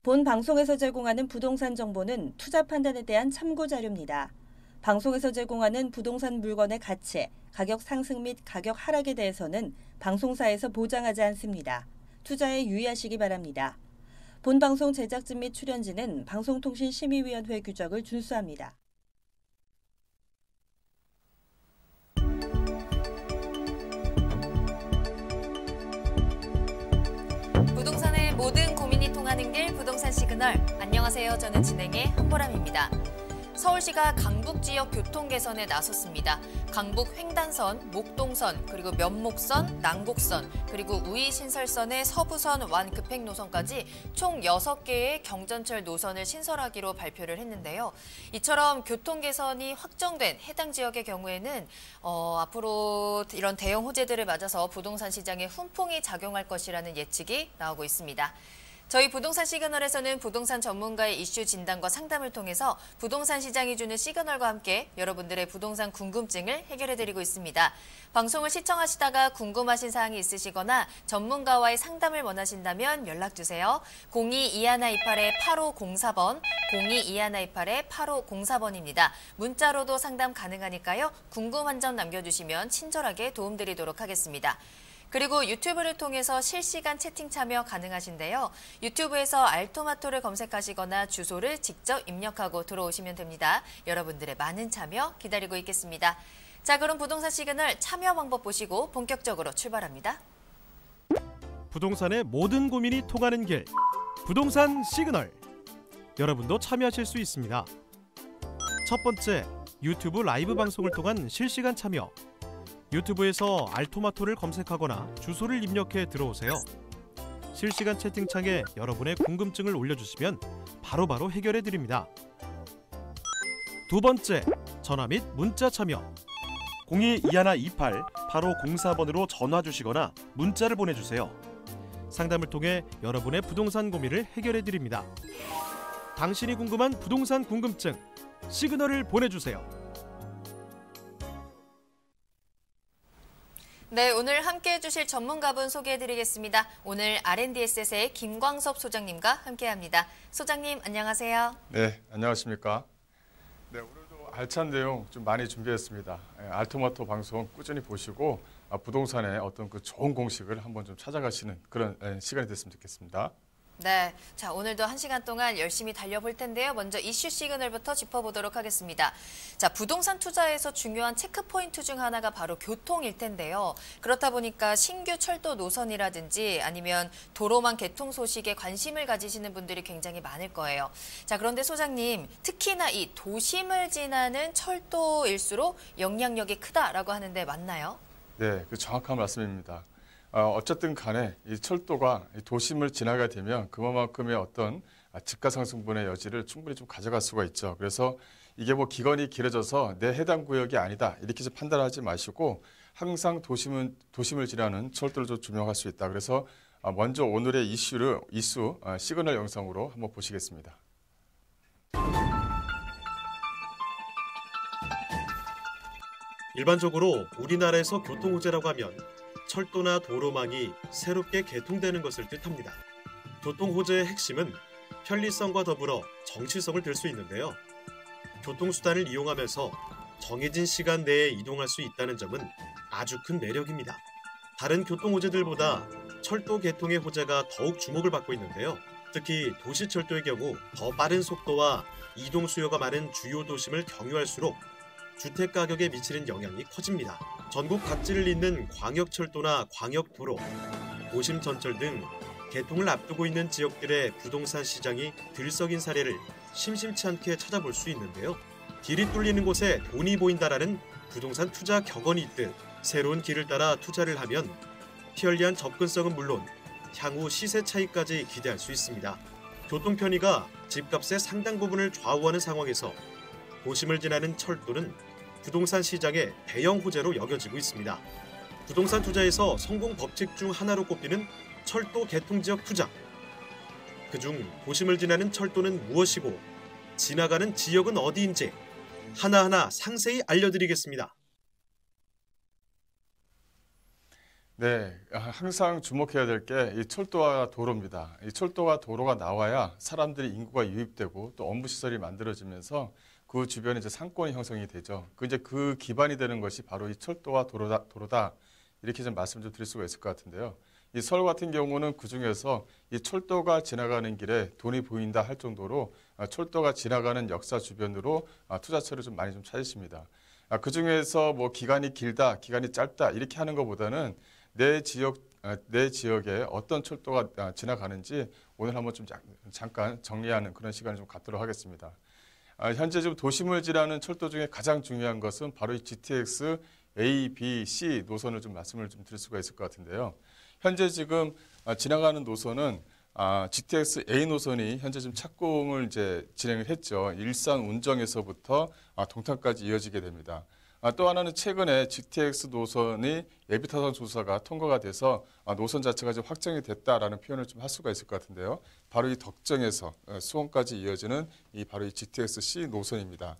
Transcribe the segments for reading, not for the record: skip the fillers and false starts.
본 방송에서 제공하는 부동산 정보는 투자 판단에 대한 참고 자료입니다. 방송에서 제공하는 부동산 물건의 가치, 가격 상승 및 가격 하락에 대해서는 방송사에서 보장하지 않습니다. 투자에 유의하시기 바랍니다. 본 방송 제작진 및 출연진은 방송통신심의위원회 규정을 준수합니다. 부동산의 모든 고민이 통하는 길 부동산 시그널. 안녕하세요. 저는 진행의 한보람입니다. 서울시가 강북 지역 교통 개선에 나섰습니다. 강북 횡단선, 목동선, 그리고 면목선, 난곡선, 그리고 우이신설선의 서부선 완급행 노선까지 총 6개의 경전철 노선을 신설하기로 발표를 했는데요. 이처럼 교통 개선이 확정된 해당 지역의 경우에는 앞으로 이런 대형 호재들을 맞아서 부동산 시장에 훈풍이 작용할 것이라는 예측이 나오고 있습니다. 저희 부동산 시그널에서는 부동산 전문가의 이슈 진단과 상담을 통해서 부동산 시장이 주는 시그널과 함께 여러분들의 부동산 궁금증을 해결해드리고 있습니다. 방송을 시청하시다가 궁금하신 사항이 있으시거나 전문가와의 상담을 원하신다면 연락주세요. 02-2128-8504번, 02-2128-8504번입니다. 문자로도 상담 가능하니까요. 궁금한 점 남겨주시면 친절하게 도움드리도록 하겠습니다. 그리고 유튜브를 통해서 실시간 채팅 참여 가능하신데요. 유튜브에서 알토마토를 검색하시거나 주소를 직접 입력하고 들어오시면 됩니다. 여러분들의 많은 참여 기다리고 있겠습니다. 자, 그럼 부동산 시그널 참여 방법 보시고 본격적으로 출발합니다. 부동산의 모든 고민이 통하는 길, 부동산 시그널. 여러분도 참여하실 수 있습니다. 첫 번째, 유튜브 라이브 방송을 통한 실시간 참여. 유튜브에서 알토마토를 검색하거나 주소를 입력해 들어오세요. 실시간 채팅창에 여러분의 궁금증을 올려주시면 바로바로 해결해 드립니다. 두 번째, 전화 및 문자 참여. 02-2128-8504번으로 전화 주시거나 문자를 보내주세요. 상담을 통해 여러분의 부동산 고민을 해결해 드립니다. 당신이 궁금한 부동산 궁금증, 시그널을 보내주세요. 네, 오늘 함께해 주실 전문가분 소개해드리겠습니다. 오늘 R&D에셋의 김광섭 소장님과 함께합니다. 소장님, 안녕하세요. 네, 안녕하십니까. 네, 오늘도 알찬 내용 좀 많이 준비했습니다. 알토마토 방송 꾸준히 보시고 부동산의 어떤 그 좋은 공식을 한번 좀 찾아가시는 그런 시간이 됐으면 좋겠습니다. 네, 자, 오늘도 1시간 동안 열심히 달려볼 텐데요. 먼저 이슈 시그널부터 짚어보도록 하겠습니다. 자, 부동산 투자에서 중요한 체크 포인트 중 하나가 바로 교통일 텐데요. 그렇다 보니까 신규 철도 노선이라든지 아니면 도로망 개통 소식에 관심을 가지시는 분들이 굉장히 많을 거예요. 자, 그런데 소장님, 특히나 이 도심을 지나는 철도일수록 영향력이 크다라고 하는데 맞나요? 네, 그 정확한 말씀입니다. 어쨌든 간에 이 철도가 도심을 지나게 되면 그만큼의 어떤 집가상승분의 여지를 충분히 좀 가져갈 수가 있죠. 그래서 이게 뭐 기간이 길어져서 내 해당 구역이 아니다 이렇게 좀 판단하지 마시고 항상 도심을 지나는 철도를 좀 조명할 수 있다. 그래서 먼저 오늘의 이슈 시그널 영상으로 한번 보시겠습니다. 일반적으로 우리나라에서 교통호재라고 하면 철도나 도로망이 새롭게 개통되는 것을 뜻합니다. 교통호재의 핵심은 편리성과 더불어 정치성을 들 수 있는데요. 교통수단을 이용하면서 정해진 시간 내에 이동할 수 있다는 점은 아주 큰 매력입니다. 다른 교통호재들보다 철도 개통의 호재가 더욱 주목을 받고 있는데요. 특히 도시철도의 경우 더 빠른 속도와 이동 수요가 많은 주요 도심을 경유할수록 주택 가격에 미치는 영향이 커집니다. 전국 각지를 잇는 광역철도나 광역도로, 도심 전철 등 개통을 앞두고 있는 지역들의 부동산 시장이 들썩인 사례를 심심치 않게 찾아볼 수 있는데요. 길이 뚫리는 곳에 돈이 보인다라는 부동산 투자 격언이 있듯 새로운 길을 따라 투자를 하면 편리한 접근성은 물론 향후 시세 차이까지 기대할 수 있습니다. 교통 편의가 집값의 상당 부분을 좌우하는 상황에서 도심을 지나는 철도는 부동산 시장의 대형 호재로 여겨지고 있습니다. 부동산 투자에서 성공 법칙 중 하나로 꼽히는 철도 개통지역 투자. 그중 도심을 지나는 철도는 무엇이고 지나가는 지역은 어디인지 하나하나 상세히 알려드리겠습니다. 네, 항상 주목해야 될 게 이 철도와 도로입니다. 이 철도와 도로가 나와야 사람들이 인구가 유입되고 또 업무 시설이 만들어지면서 그 주변에 이제 상권이 형성이 되죠. 그 기반이 되는 것이 바로 이 철도와 도로다. 이렇게 좀 말씀 좀 드릴 수가 있을 것 같은데요. 이 서울 같은 경우는 그 중에서 이 철도가 지나가는 길에 돈이 보인다 할 정도로 철도가 지나가는 역사 주변으로 투자처를 좀 많이 좀 찾으십니다. 그 중에서 뭐 기간이 길다, 기간이 짧다 이렇게 하는 것보다는 내 지역에 어떤 철도가 지나가는지 오늘 한번 좀 잠깐 정리하는 그런 시간을 좀 갖도록 하겠습니다. 현재 지금 도심을 지나는 철도 중에 가장 중요한 것은 바로 이 GTX A, B, C 노선을 좀 말씀을 좀 드릴 수가 있을 것 같은데요. 현재 지금 지나가는 노선은 GTX A 노선이 현재 지금 착공을 이제 진행을 했죠. 일산 운정에서부터 동탄까지 이어지게 됩니다. 또 하나는 최근에 GTX 노선이 예비타선 조사가 통과가 돼서 노선 자체가 좀 확정이 됐다라는 표현을 좀 할 수가 있을 것 같은데요. 바로 이 덕정에서 수원까지 이어지는 바로 이 GTX C 노선입니다.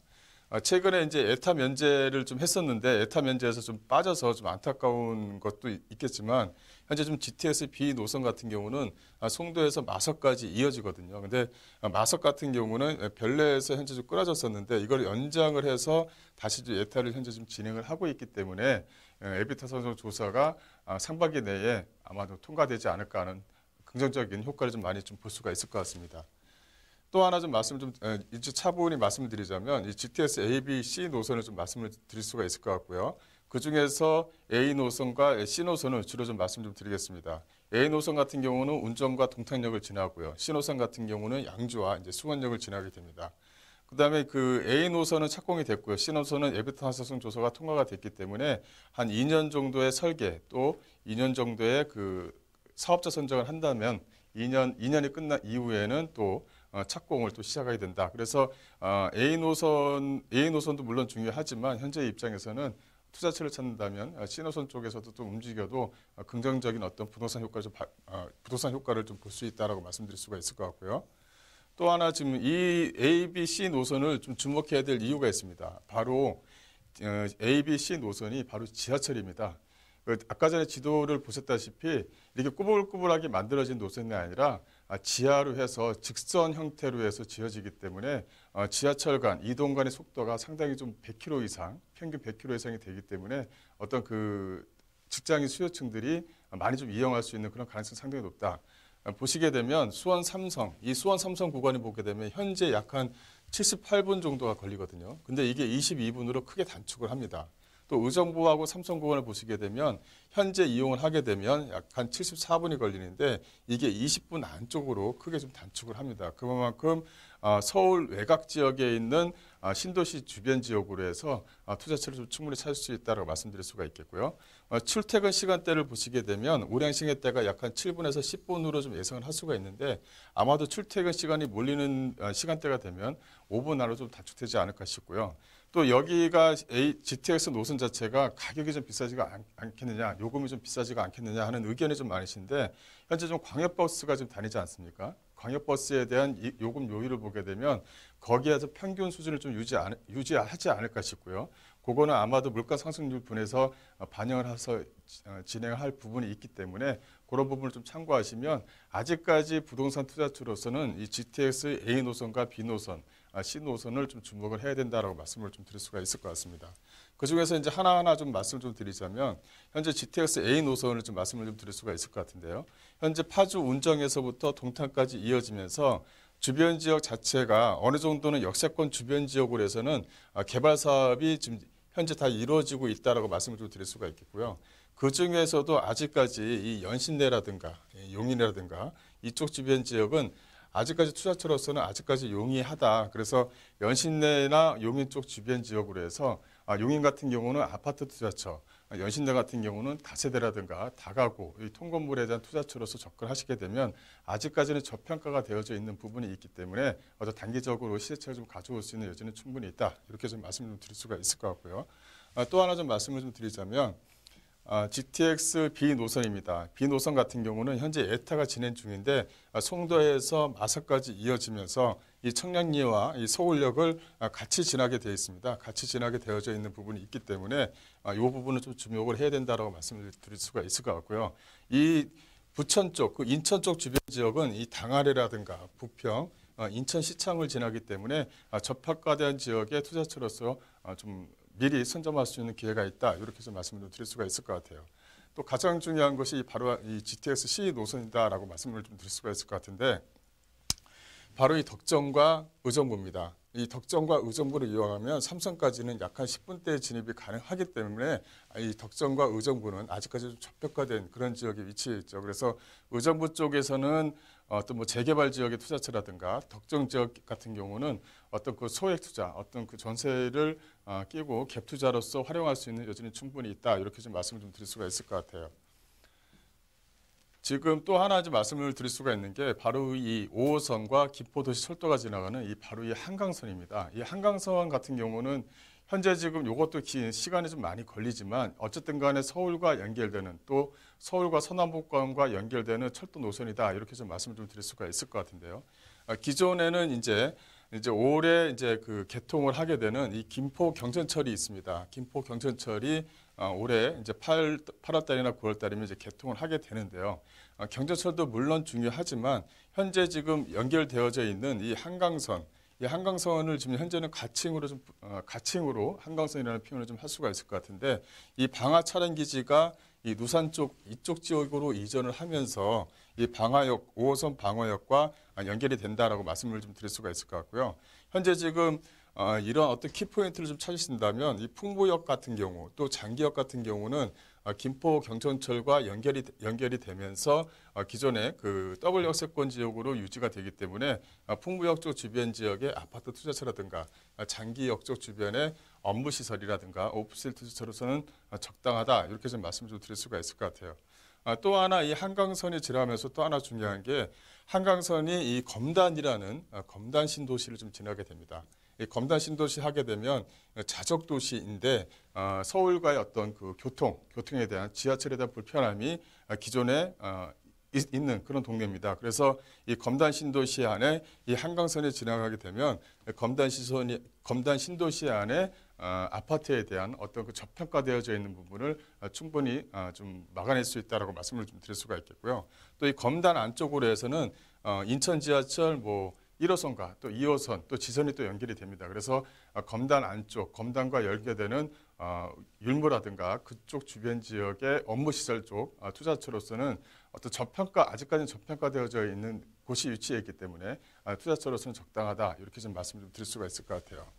최근에 이제 에타 면제를 좀 했었는데 에타 면제에서 좀 빠져서 좀 안타까운 것도 있겠지만 현재 좀 GTX B 노선 같은 경우는 송도에서 마석까지 이어지거든요. 근데 마석 같은 경우는 별내에서 현재 좀 끊어졌었는데 이걸 연장을 해서 다시 에타를 현재 좀 진행을 하고 있기 때문에 예비타선 조사가 상반기 내에 아마도 통과되지 않을까 하는 긍정적인 효과를 좀 많이 좀 볼 수가 있을 것 같습니다. 또 하나 좀 말씀을 좀 일주 차분히 말씀을 드리자면 이 GTX A, B, C 노선을 좀 말씀을 드릴 수가 있을 것 같고요. 그 중에서 A 노선과 C 노선을 주로 좀 말씀 좀 드리겠습니다. A 노선 같은 경우는 운정과 동탄역을 지나고요. C 노선 같은 경우는 양주와 이제 수원역을 지나게 됩니다. 그다음에 그 A 노선은 착공이 됐고요. C 노선은 예비타선 조사가 통과가 됐기 때문에 한 2년 정도의 설계 또 2년 정도의 그 사업자 선정을 한다면 2년이 끝난 이후에는 또 착공을 또 시작하게 된다. 그래서 A 노선도 물론 중요하지만 현재 입장에서는 투자처를 찾는다면 C 노선 쪽에서도 또 움직여도 긍정적인 어떤 부동산 효과를 좀 볼 수 있다라고 말씀드릴 수가 있을 것 같고요. 또 하나 지금 이 A, B, C 노선을 좀 주목해야 될 이유가 있습니다. 바로 A, B, C 노선이 바로 지하철입니다. 아까 전에 지도를 보셨다시피 이렇게 꾸불꾸불하게 만들어진 노선이 아니라 지하로 해서 직선 형태로 해서 지어지기 때문에 지하철 간 이동 간의 속도가 상당히 좀 100km 이상, 평균 100km 이상이 되기 때문에 어떤 그 직장인 수요층들이 많이 좀 이용할 수 있는 그런 가능성이 상당히 높다. 보시게 되면 수원 삼성 구간을 보게 되면 현재 약 한 78분 정도가 걸리거든요. 근데 이게 22분으로 크게 단축을 합니다. 또 의정부하고 삼성 구간을 보시게 되면 현재 이용을 하게 되면 약 한 74분이 걸리는데 이게 20분 안쪽으로 크게 좀 단축을 합니다. 그만큼 서울 외곽 지역에 있는 신도시 주변 지역으로 해서 투자처를 좀 충분히 찾을 수 있다고 말씀드릴 수가 있겠고요. 출퇴근 시간대를 보시게 되면 우량시내 때가 약 한 7분에서 10분으로 좀 예상을 할 수가 있는데 아마도 출퇴근 시간이 몰리는 시간대가 되면 5분 안으로 좀 단축되지 않을까 싶고요. 또 여기가 GTX 노선 자체가 가격이 좀 비싸지가 않겠느냐, 요금이 좀 비싸지가 않겠느냐 하는 의견이 좀 많으신데 현재 좀 광역버스가 좀 다니지 않습니까? 광역버스에 대한 요금 요율을 보게 되면 거기에서 평균 수준을 좀 유지하지 않을까 싶고요. 그거는 아마도 물가 상승률 분에서 반영을 해서 진행할 부분이 있기 때문에 그런 부분을 좀 참고하시면 아직까지 부동산 투자처로서는 이 GTX A 노선과 B 노선, C 노선을 좀 주목을 해야 된다라고 말씀을 좀 드릴 수가 있을 것 같습니다. 그 중에서 이제 하나하나 좀 말씀을 좀 드리자면 현재 GTX A 노선을 좀 말씀을 좀 드릴 수가 있을 것 같은데요. 현재 파주 운정에서부터 동탄까지 이어지면서 주변 지역 자체가 어느 정도는 역세권 주변 지역으로 해서는 개발 사업이 지금 현재 다 이루어지고 있다라고 말씀을 좀 드릴 수가 있겠고요. 그 중에서도 아직까지 이 연신내라든가 용인이라든가 이쪽 주변 지역은 아직까지 투자처로서는 아직까지 용이하다. 그래서 연신내나 용인 쪽 주변 지역으로 해서 용인 같은 경우는 아파트 투자처, 연신내 같은 경우는 다세대라든가 다가구, 이 통건물에 대한 투자처로서 접근하시게 되면 아직까지는 저평가가 되어져 있는 부분이 있기 때문에 어떤 단기적으로 시세차를 좀 가져올 수 있는 여지는 충분히 있다. 이렇게 좀 말씀을 좀 드릴 수가 있을 것 같고요. 또 하나 좀 말씀을 좀 드리자면 GTX B 노선입니다. B 노선 같은 경우는 현재 예타가 진행 중인데 송도에서 마석까지 이어지면서 이 청량리와 이 서울역을 같이 지나게 되어 있습니다. 같이 지나게 되어져 있는 부분이 있기 때문에 이 부분은 좀 주목을 해야 된다라고 말씀을 드릴 수가 있을 것 같고요. 이 부천 쪽, 그 인천 쪽 주변 지역은 이 당아래라든가 부평, 인천 시창을 지나기 때문에 접합가된 지역의 투자처로서 좀 미리 선점할 수 있는 기회가 있다. 이렇게 좀 말씀을 드릴 수가 있을 것 같아요. 또 가장 중요한 것이 바로 이 GTX C 노선이다라고 말씀을 좀 드릴 수가 있을 것 같은데 바로 이 덕정과 의정부입니다. 이 덕정과 의정부를 이용하면 삼성까지는 약 한 10분대 진입이 가능하기 때문에 이 덕정과 의정부는 아직까지 좀 저평가된 그런 지역에 위치해 있죠. 그래서 의정부 쪽에서는 어떤 뭐 재개발 지역의 투자처라든가 덕정 지역 같은 경우는 어떤 그 소액 투자, 어떤 그 전세를 끼고 갭 투자로서 활용할 수 있는 여지는 충분히 있다. 이렇게 좀 말씀을 좀 드릴 수가 있을 것 같아요. 지금 또 하나 좀 말씀을 드릴 수가 있는 게 바로 이 5호선과 김포도시 철도가 지나가는 이 바로 이 한강선입니다. 이 한강선 같은 경우는 현재 지금 이것도 시간이 좀 많이 걸리지만 어쨌든 간에 서울과 연결되는 또 서울과 서남북권과 연결되는 철도 노선이다. 이렇게 좀 말씀을 좀 드릴 수가 있을 것 같은데요. 기존에는 이제 올해 그 개통을 하게 되는 이 김포 경전철이 있습니다. 김포 경전철이 올해 이제 8월 달이나 9월 달이면 이제 개통을 하게 되는데요. 경전철도 물론 중요하지만 현재 지금 연결되어져 있는 이 한강선을 지금 현재는 가칭으로 한강선이라는 표현을 좀 할 수가 있을 것 같은데 이 방화 차량 기지가 이 누산 쪽 이쪽 지역으로 이전을 하면서 이 방화역 5호선 방화역과 연결이 된다라고 말씀을 좀 드릴 수가 있을 것 같고요. 현재 지금 이런 어떤 키포인트를 좀 찾으신다면 이 풍부역 같은 경우 또 장기역 같은 경우는 김포 경전철과 연결이 되면서 기존의 그 더블 역세권 지역으로 유지가 되기 때문에 풍부역 쪽 주변 지역의 아파트 투자처라든가 장기역 쪽 주변의 업무 시설이라든가 오피스 투자처로서는 적당하다. 이렇게 좀 말씀을 좀 드릴 수가 있을 것 같아요. 또 하나 이 한강선이 지나면서 또 하나 중요한 게 한강선이 이 검단이라는 검단 신도시를 좀 지나게 됩니다. 이 검단 신도시 하게 되면 자적 도시인데 서울과의 어떤 그 교통에 대한 지하철에 대한 불편함이 기존에 있는 그런 동네입니다. 그래서 이 검단 신도시 안에 이 한강선이 지나가게 되면 검단 신도시 안에 아파트에 대한 어떤 그 저평가되어져 있는 부분을 충분히 좀 막아낼 수 있다라고 말씀을 좀 드릴 수가 있겠고요. 또 이 검단 안쪽으로 해서는 인천 지하철 뭐 1호선과 또 2호선 또 지선이 또 연결이 됩니다. 그래서 검단 안쪽, 검단과 연계되는 율무라든가 그쪽 주변 지역의 업무시설 쪽 투자처로서는 어떤 아직까지는 저평가되어져 있는 곳이 위치해 있기 때문에 투자처로서는 적당하다. 이렇게 좀 말씀을 좀 드릴 수가 있을 것 같아요.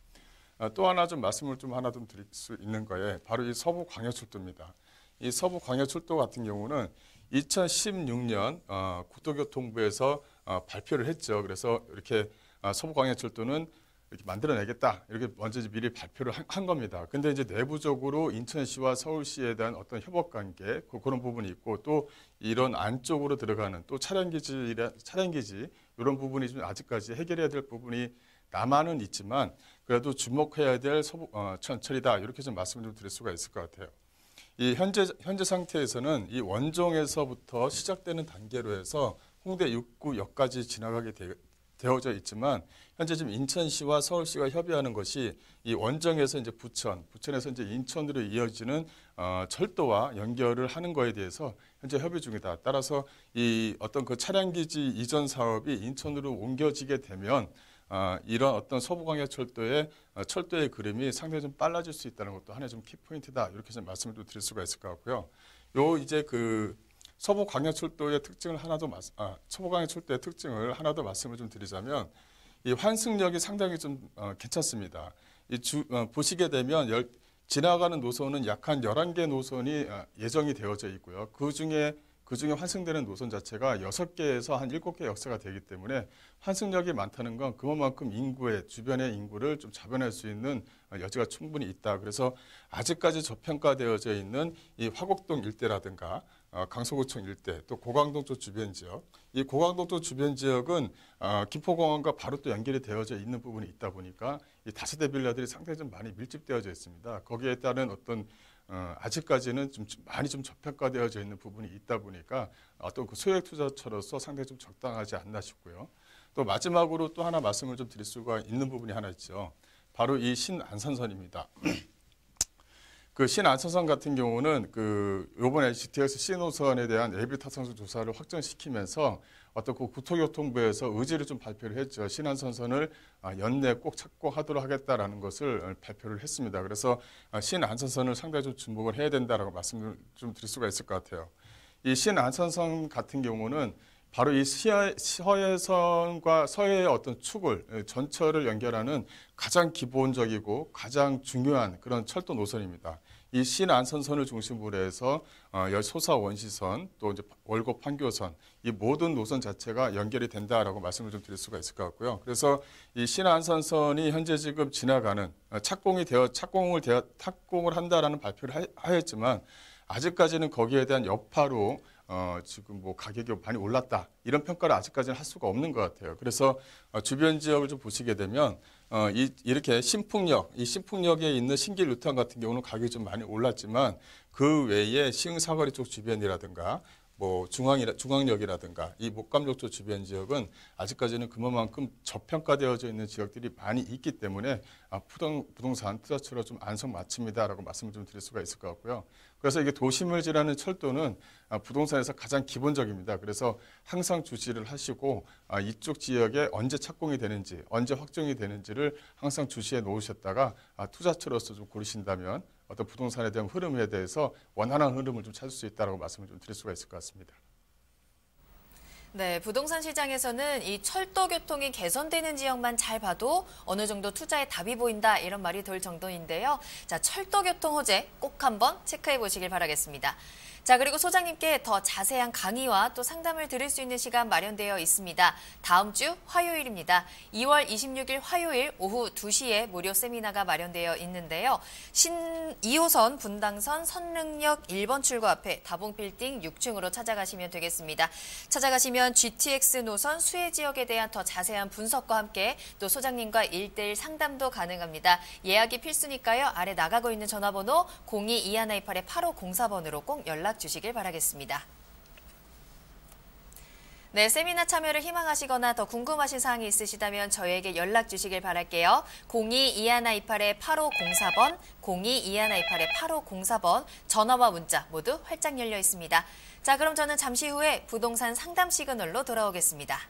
또 하나 좀 말씀을 좀 하나 좀 드릴 수 있는 거에 바로 이 서부광역철도입니다. 이 서부광역철도 같은 경우는 2016년 국토교통부에서 발표를 했죠. 그래서 이렇게 서부광역철도는 이렇게 만들어내겠다. 이렇게 먼저 미리 발표를 한 겁니다. 근데 이제 내부적으로 인천시와 서울시에 대한 어떤 협업 관계 그런 부분이 있고 또 이런 안쪽으로 들어가는 또 차량기지 이런 부분이 좀 아직까지 해결해야 될 부분이 남아는 있지만 그래도 주목해야 될 천철이다. 이렇게 좀 말씀을 좀 드릴 수가 있을 것 같아요. 이 현재 상태에서는 이 원종에서부터 시작되는 단계로 해서 홍대 6구역까지 지나가게 되어져 있지만 현재 지금 인천시와 서울시가 협의하는 것이 이 원정에서 이제 부천에서 이제 인천으로 이어지는 철도와 연결을 하는 거에 대해서 현재 협의 중이다. 따라서 이 어떤 그 차량기지 이전 사업이 인천으로 옮겨지게 되면 이런 어떤 서부광역철도의 철도의 그림이 상당히 좀 빨라질 수 있다는 것도 하나의 좀 키포인트다. 이렇게 좀 말씀을 좀 드릴 수가 있을 것 같고요. 이제 그 서부광역철도의 특징을 서부광역철도의 특징을 하나 더 말씀을 좀 드리자면 이 환승역이 상당히 좀 괜찮습니다. 보시게 되면 지나가는 노선은 약 한 11개 노선이 예정이 되어져 있고요. 그 중에 환승되는 노선 자체가 6개에서 한 7개 역사가 되기 때문에 환승역이 많다는 건 그만큼 주변의 인구를 좀 잡아낼 수 있는 여지가 충분히 있다. 그래서 아직까지 저평가되어져 있는 이 화곡동 일대라든가 강서구청 일대 또 고강동 쪽 주변 지역 이 고강동 쪽 주변 지역은 김포공항과 바로 또 연결이 되어져 있는 부분이 있다 보니까 이 다세대 빌라들이 상당히 좀 많이 밀집되어져 있습니다. 거기에 따른 어떤 아직까지는 좀 많이 좀 저평가되어져 있는 부분이 있다 보니까 어떤 그 소액 투자처로서 상당히 좀 적당하지 않나 싶고요. 또 마지막으로 또 하나 말씀을 좀 드릴 수가 있는 부분이 하나 있죠. 바로 이 신안산선입니다. 그 신안산선 같은 경우는 그 이번에 GTX C노선에 대한 예비 타당성 조사를 확정시키면서 어떤 그 국토교통부에서 의지를 좀 발표를 했죠. 신안산선을 연내 꼭 착공하도록 하겠다라는 것을 발표를 했습니다. 그래서 신안산선을 상당히 좀 주목을 해야 된다라고 말씀을 좀 드릴 수가 있을 것 같아요. 이 신안산선 같은 경우는 바로 이 서해선과 서해의 어떤 축을 전철을 연결하는 가장 기본적이고 가장 중요한 그런 철도 노선입니다. 이 신안산선을 중심으로 해서 소사 원시선 또 이제 월곡 판교선 이 모든 노선 자체가 연결이 된다라고 말씀을 좀 드릴 수가 있을 것 같고요. 그래서 이 신안산선이 현재 지금 지나가는 착공을 한다라는 발표를 하였지만 아직까지는 거기에 대한 여파로 지금 뭐 가격이 많이 올랐다 이런 평가를 아직까지는 할 수가 없는 것 같아요. 그래서 주변 지역을 좀 보시게 되면 이렇게 이 신풍역에 있는 신길 뉴타운 같은 경우는 가격이 좀 많이 올랐지만 그 외에 시흥사거리 쪽 주변이라든가 뭐 중앙역이라든가 이 목감역 쪽 주변 지역은 아직까지는 그만큼 저평가되어져 있는 지역들이 많이 있기 때문에 부동산 투자처로 좀 안성맞춤이다라고 말씀을 좀 드릴 수가 있을 것 같고요. 그래서 이게 도심을 지나는 철도는 부동산에서 가장 기본적입니다. 그래서 항상 주시를 하시고 이쪽 지역에 언제 착공이 되는지, 언제 확정이 되는지를 항상 주시해 놓으셨다가 투자처로서 좀 고르신다면 어떤 부동산에 대한 흐름에 대해서 원활한 흐름을 좀 찾을 수 있다라고 말씀을 좀 드릴 수가 있을 것 같습니다. 네, 부동산 시장에서는 이 철도 교통이 개선되는 지역만 잘 봐도 어느 정도 투자에 답이 보인다 이런 말이 돌 정도인데요. 자, 철도 교통 호재 꼭 한번 체크해 보시길 바라겠습니다. 자, 그리고 소장님께 더 자세한 강의와 또 상담을 들을 수 있는 시간 마련되어 있습니다. 다음 주 화요일입니다. 2월 26일 화요일 오후 2시에 무료 세미나가 마련되어 있는데요. 신 2호선 분당선 선릉역 1번 출구 앞에 다봉빌딩 6층으로 찾아가시면 되겠습니다. 찾아가시면 GTX 노선 수혜 지역에 대한 더 자세한 분석과 함께 또 소장님과 1:1 상담도 가능합니다. 예약이 필수니까요. 아래 나가고 있는 전화번호 02-2128-8504번으로 꼭 연락 주시길 바라겠습니다. 네, 세미나 참여를 희망하시거나 더 궁금하신 사항이 있으시다면 저희에게 연락 주시길 바랄게요. 02-2128-8504번, 02-2128-8504번 전화와 문자 모두 활짝 열려 있습니다. 자, 그럼 저는 잠시 후에 부동산 상담 시그널로 돌아오겠습니다.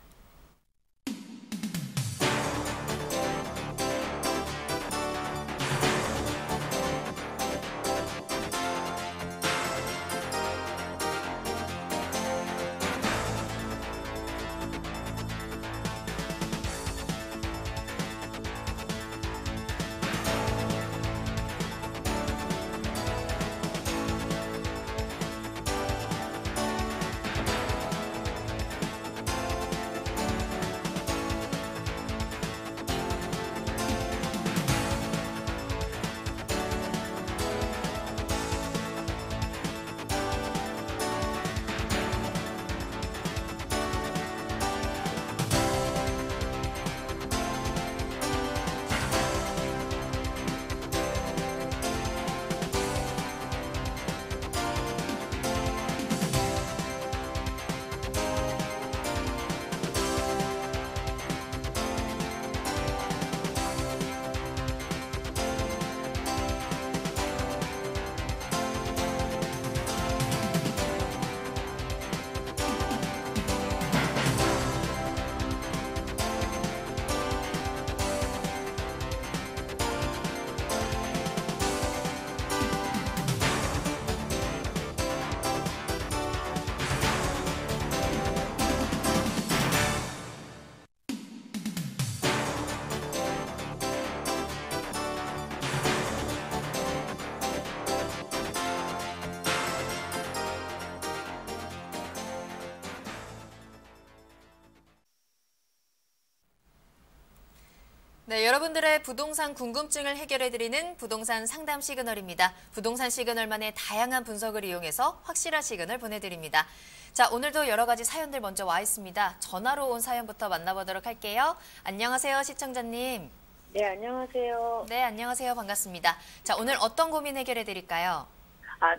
네, 여러분들의 부동산 궁금증을 해결해드리는 부동산 상담 시그널입니다. 부동산 시그널만의 다양한 분석을 이용해서 확실한 시그널 보내드립니다. 자, 오늘도 여러 가지 사연들 먼저 와 있습니다. 전화로 온 사연부터 만나보도록 할게요. 안녕하세요, 시청자님. 네, 안녕하세요. 네, 안녕하세요. 반갑습니다. 자, 오늘 어떤 고민 해결해드릴까요?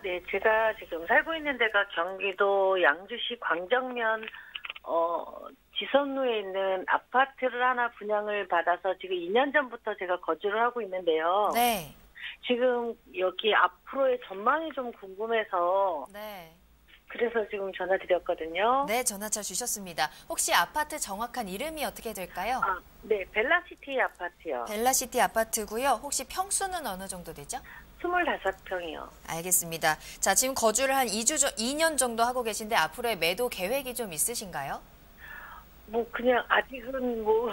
네. 제가 지금 살고 있는 데가 경기도 양주시 광정면 지선로에 있는 아파트를 하나 분양을 받아서 지금 2년 전부터 제가 거주를 하고 있는데요. 네. 지금 여기 앞으로의 전망이 좀 궁금해서 네. 그래서 지금 전화드렸거든요. 네, 전화차 주셨습니다. 혹시 아파트 정확한 이름이 어떻게 될까요? 네. 벨라시티 아파트요. 벨라시티 아파트고요. 혹시 평수는 어느 정도 되죠? 25평이요. 알겠습니다. 자, 지금 거주를 한 2년 정도 하고 계신데 앞으로의 매도 계획이 좀 있으신가요? 뭐 그냥 아직은 뭐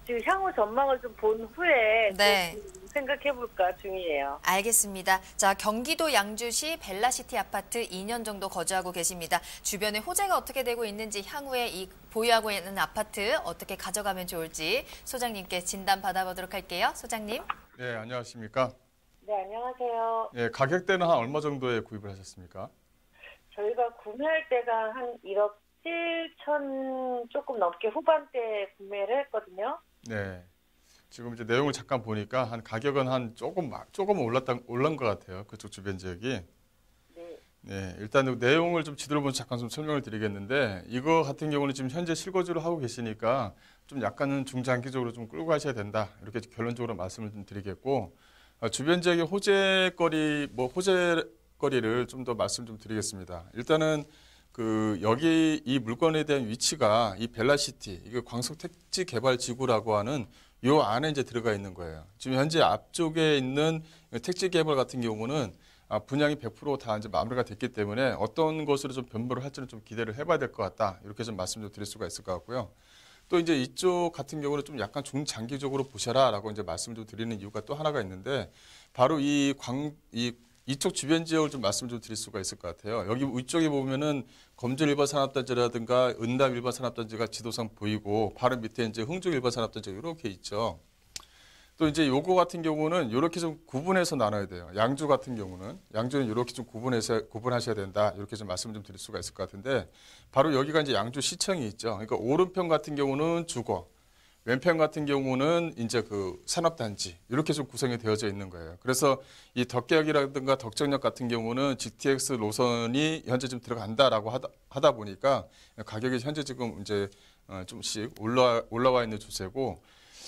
지금 향후 전망을 좀 본 후에 네. 좀 생각해볼까 중이에요. 알겠습니다. 자, 경기도 양주시 벨라시티 아파트 2년 정도 거주하고 계십니다. 주변에 호재가 어떻게 되고 있는지 향후에 이 보유하고 있는 아파트 어떻게 가져가면 좋을지 소장님께 진단 받아보도록 할게요. 소장님. 네, 안녕하십니까? 네, 안녕하세요. 예, 가격대는 한 얼마 정도에 구입을 하셨습니까? 저희가 구매할 때가 한 1억 7천 조금 넘게 후반대에 구매를 했거든요. 네. 지금 이제 내용을 잠깐 보니까 한 가격은 한 조금 올른 것 같아요. 그쪽 주변 지역이. 네. 네, 일단 내용을 좀 지도를 보면 잠깐 좀 설명을 드리겠는데 이거 같은 경우는 지금 현재 실거주를 하고 계시니까 좀 약간은 중장기적으로 좀 끌고 가셔야 된다. 이렇게 결론적으로 말씀을 좀 드리겠고 주변 지역의 호재거리를 좀 더 말씀 좀 드리겠습니다. 일단은 여기 이 물건에 대한 위치가 이 벨라시티, 이게 광석택지개발지구라고 하는 요 안에 이제 들어가 있는 거예요. 지금 현재 앞쪽에 있는 택지개발 같은 경우는 분양이 100% 다 이제 마무리가 됐기 때문에 어떤 것으로 좀 변모를 할지는 좀 기대를 해봐야 될 것 같다. 이렇게 좀 말씀 좀 드릴 수가 있을 것 같고요. 또 이제 이쪽 같은 경우는 좀 약간 중장기적으로 보셔라라고 이제 말씀을 좀 드리는 이유가 또 하나가 있는데 바로 이쪽 주변 지역을 좀 말씀 좀 드릴 수가 있을 것 같아요. 여기 위쪽에 보면은 검정 일반 산업단지라든가 은담 일반 산업단지가 지도상 보이고 바로 밑에 이제 흥중 일반 산업단지가 이렇게 있죠. 또 이제 요거 같은 경우는 이렇게 좀 구분해서 나눠야 돼요. 양주 같은 경우는 양주는 이렇게 좀 구분하셔야 된다. 이렇게 좀 말씀을 좀 드릴 수가 있을 것 같은데 바로 여기가 이제 양주 시청이 있죠. 그러니까 오른편 같은 경우는 주거, 왼편 같은 경우는 이제 산업단지 이렇게 좀 구성이 되어져 있는 거예요. 그래서 이 덕계역이라든가 덕정역 같은 경우는 GTX 노선이 현재 좀 들어간다라고 하다 보니까 가격이 현재 지금 이제 좀씩 올라와 있는 추세고.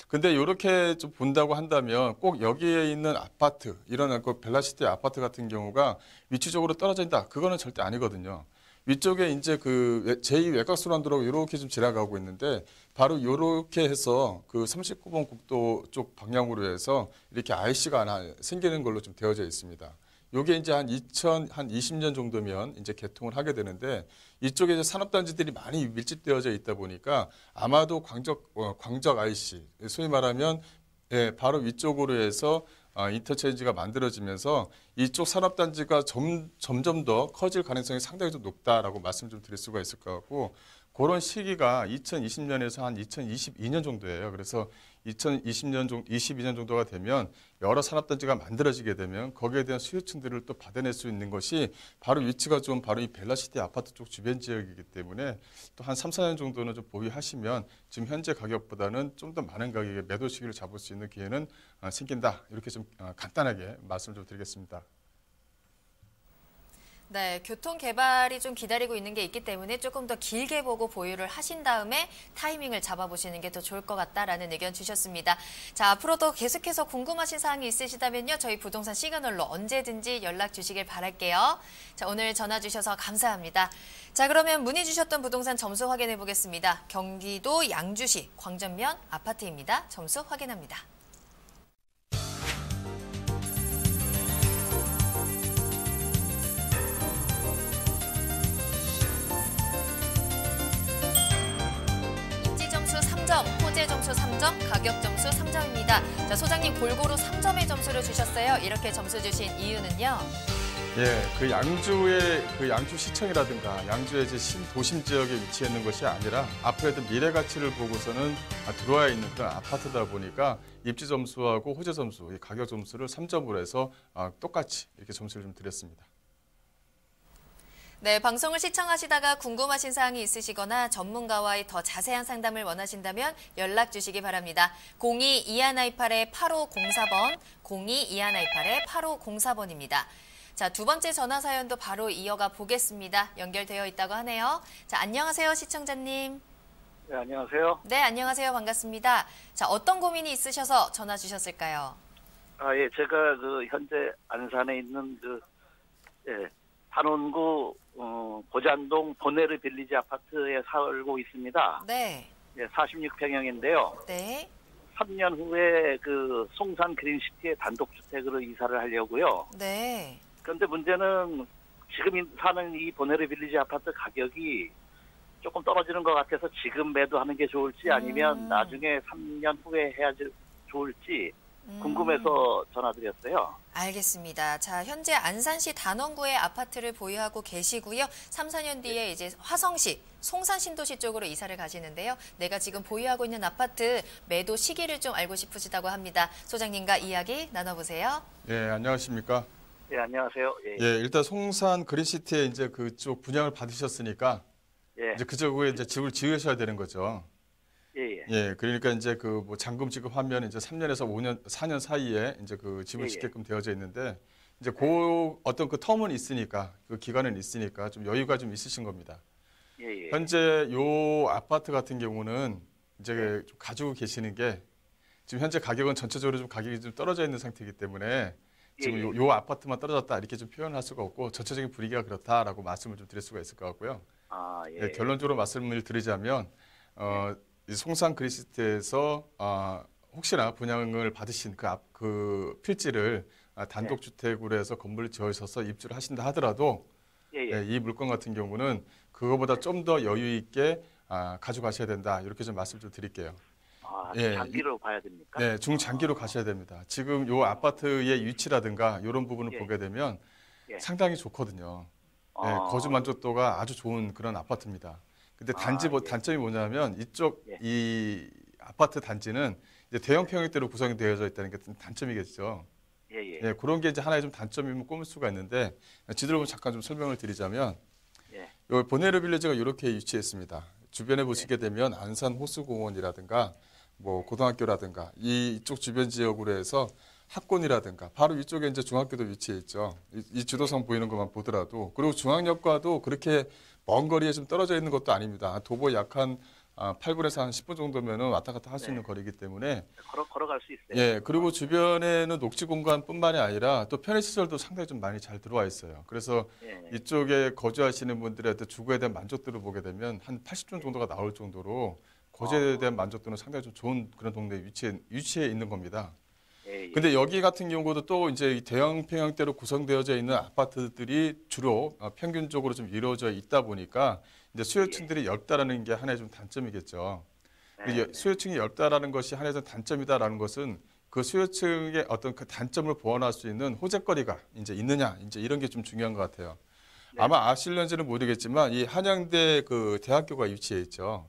근데 이렇게 좀 본다고 한다면 꼭 여기에 있는 아파트, 이런 벨라시티 아파트 같은 경우가 위치적으로 떨어진다. 그거는 절대 아니거든요. 위쪽에 이제 제2 외곽순환도로가 이렇게 좀 지나가고 있는데 바로 이렇게 해서 39번 국도 쪽 방향으로 해서 이렇게 IC가 하나 생기는 걸로 좀 되어져 있습니다. 요게 이제 한 2020년 정도면 이제 개통을 하게 되는데 이쪽에 이제 산업단지들이 많이 밀집되어져 있다 보니까 아마도 광적 IC, 소위 말하면 바로 위쪽으로 해서 인터체인지가 만들어지면서 이쪽 산업단지가 점점 더 커질 가능성이 상당히 좀 높다라고 말씀 좀 드릴 수가 있을 것 같고 그런 시기가 2020년에서 한 2022년 정도예요. 그래서 22년 정도가 되면 여러 산업단지가 만들어지게 되면 거기에 대한 수요층들을 또 받아낼 수 있는 것이 바로 위치가 좀 바로 이 벨라시티 아파트 쪽 주변 지역이기 때문에 또 한 3, 4년 정도는 좀 보유하시면 지금 현재 가격보다는 좀 더 많은 가격에 매도 시기를 잡을 수 있는 기회는 생긴다. 이렇게 좀 간단하게 말씀을 좀 드리겠습니다. 네, 교통 개발이 좀 기다리고 있는 게 있기 때문에 조금 더 길게 보고 보유를 하신 다음에 타이밍을 잡아보시는 게 더 좋을 것 같다라는 의견 주셨습니다. 자, 앞으로도 계속해서 궁금하신 사항이 있으시다면요. 저희 부동산 시그널로 언제든지 연락 주시길 바랄게요. 자, 오늘 전화 주셔서 감사합니다. 자, 그러면 문의 주셨던 부동산 점수 확인해 보겠습니다. 경기도 양주시 광정면 아파트입니다. 점수 확인합니다. 호재 점수 3점, 가격 점수 3점입니다. 자, 소장님 골고루 3점의 점수를 주셨어요. 이렇게 점수 주신 이유는요? 예, 양주 시청이라든가 양주의 이제 신도심 지역에 위치해 있는 것이 아니라 앞으로의 미래 가치를 보고서는 들어와 있는 그런 아파트다 보니까 입지 점수하고 호재 점수, 이 가격 점수를 3점으로 해서 똑같이 이렇게 점수를 좀 드렸습니다. 네, 방송을 시청하시다가 궁금하신 사항이 있으시거나 전문가와의 더 자세한 상담을 원하신다면 연락 주시기 바랍니다. 02-2128-8504번, 02-2128-8504번입니다. 자, 두 번째 전화 사연도 바로 이어가 보겠습니다. 연결되어 있다고 하네요. 자, 안녕하세요, 시청자님. 네, 안녕하세요. 네, 안녕하세요. 반갑습니다. 자, 어떤 고민이 있으셔서 전화 주셨을까요? 예, 제가 현재 안산에 있는 단원구 고잔동 보네르 빌리지 아파트에 살고 있습니다. 네. 예, 46평형인데요. 네. 3년 후에 송산 그린시티에 단독주택으로 이사를 하려고요. 네. 그런데 문제는 지금 사는 이 보네르 빌리지 아파트 가격이 조금 떨어지는 것 같아서 지금 매도하는 게 좋을지 아니면 나중에 3년 후에 해야 좋을지 궁금해서 전화드렸어요. 알겠습니다. 자, 현재 안산시 단원구에 아파트를 보유하고 계시고요. 3, 4년 뒤에 이제 화성시, 송산 신도시 쪽으로 이사를 가시는데요. 내가 지금 보유하고 있는 아파트 매도 시기를 좀 알고 싶으시다고 합니다. 소장님과 이야기 나눠보세요. 예, 안녕하십니까? 예, 안녕하세요. 예, 예, 일단 송산 그린시티에 이제 그쪽 분양을 받으셨으니까 예, 이제 그쪽에 이제 집을 지으셔야 되는 거죠. 예, 예. 예, 그러니까 이제 잔금 지급하면 이제 3년에서 4년 사이에 이제 집을 예, 예. 짓게끔 되어져 있는데 이제 어떤 텀은 있으니까 그 기간은 있으니까 좀 여유가 좀 있으신 겁니다. 예, 예. 현재 요 아파트 같은 경우는 이제 좀 가지고 계시는 게 지금 현재 가격은 전체적으로 좀 가격이 좀 떨어져 있는 상태이기 때문에 지금 예, 예. 요 아파트만 떨어졌다 이렇게 좀 표현할 수가 없고 전체적인 분위기가 그렇다라고 말씀을 좀 드릴 수가 있을 것 같고요. 예. 네, 결론적으로 말씀을 드리자면 이 송산 그린시티에서 혹시나 분양을 받으신 그 필지를 단독주택으로 해서 건물을 지어셔서 입주를 하신다 하더라도 예, 예. 이 물건 같은 경우는 그거보다 좀 더 여유 있게 가져가셔야 된다 이렇게 좀 말씀 좀 드릴게요. 예, 장기로 봐야 됩니까? 네, 중장기로 가셔야 됩니다. 지금 요 아파트의 위치라든가 이런 부분을 예. 보게 되면 예. 상당히 좋거든요. 네, 거주 만족도가 아주 좋은 그런 아파트입니다. 근데 단점이 뭐냐면 이 아파트 단지는 이제 대형 평형대로 구성이 되어져 있다는 게 단점이겠죠. 예, 예. 네, 그런 게 이제 하나의 좀 단점이면 꼽을 수가 있는데 지도를 보면 잠깐 좀 설명을 드리자면 예. 요 보네르 빌리지가 이렇게 위치했습니다. 주변에 보시게 되면 안산 호수공원이라든가 뭐 고등학교라든가 이쪽 주변 지역으로 해서 학군이라든가 바로 위쪽에 이제 중학교도 위치해 있죠. 이 지도상 보이는 것만 보더라도 그리고 중앙역과도 그렇게 먼 거리에 좀 떨어져 있는 것도 아닙니다. 도보 약 한 8분에서 한 10분 정도면은 왔다 갔다 할 수 있는 거리이기 때문에 걸어갈 수 있어요. 예, 그리고 주변에는 녹지 공간뿐만이 아니라 또 편의시설도 상당히 좀 많이 잘 들어와 있어요. 그래서 예. 이쪽에 거주하시는 분들한테 주거에 대한 만족도를 보게 되면 한 80점 정도가 나올 정도로 거주에 대한 만족도는 상당히 좀 좋은 그런 동네에 위치해 있는 겁니다. 예, 예. 근데 여기 같은 경우도 또 이제 대형 평형대로 구성되어져 있는 아파트들이 주로 평균적으로 좀 이루어져 있다 보니까 이제 수요층들이 얇다라는 게 하나의 좀 단점이겠죠. 네. 수요층이 얇다라는 것이 하나의 좀 단점이다라는 것은 그 수요층의 어떤 그 단점을 보완할 수 있는 호재거리가 이제 있느냐 이제 이런 게 좀 중요한 것 같아요. 네. 아마 아실런지는 모르겠지만 이 한양대 그 대학교가 위치해 있죠.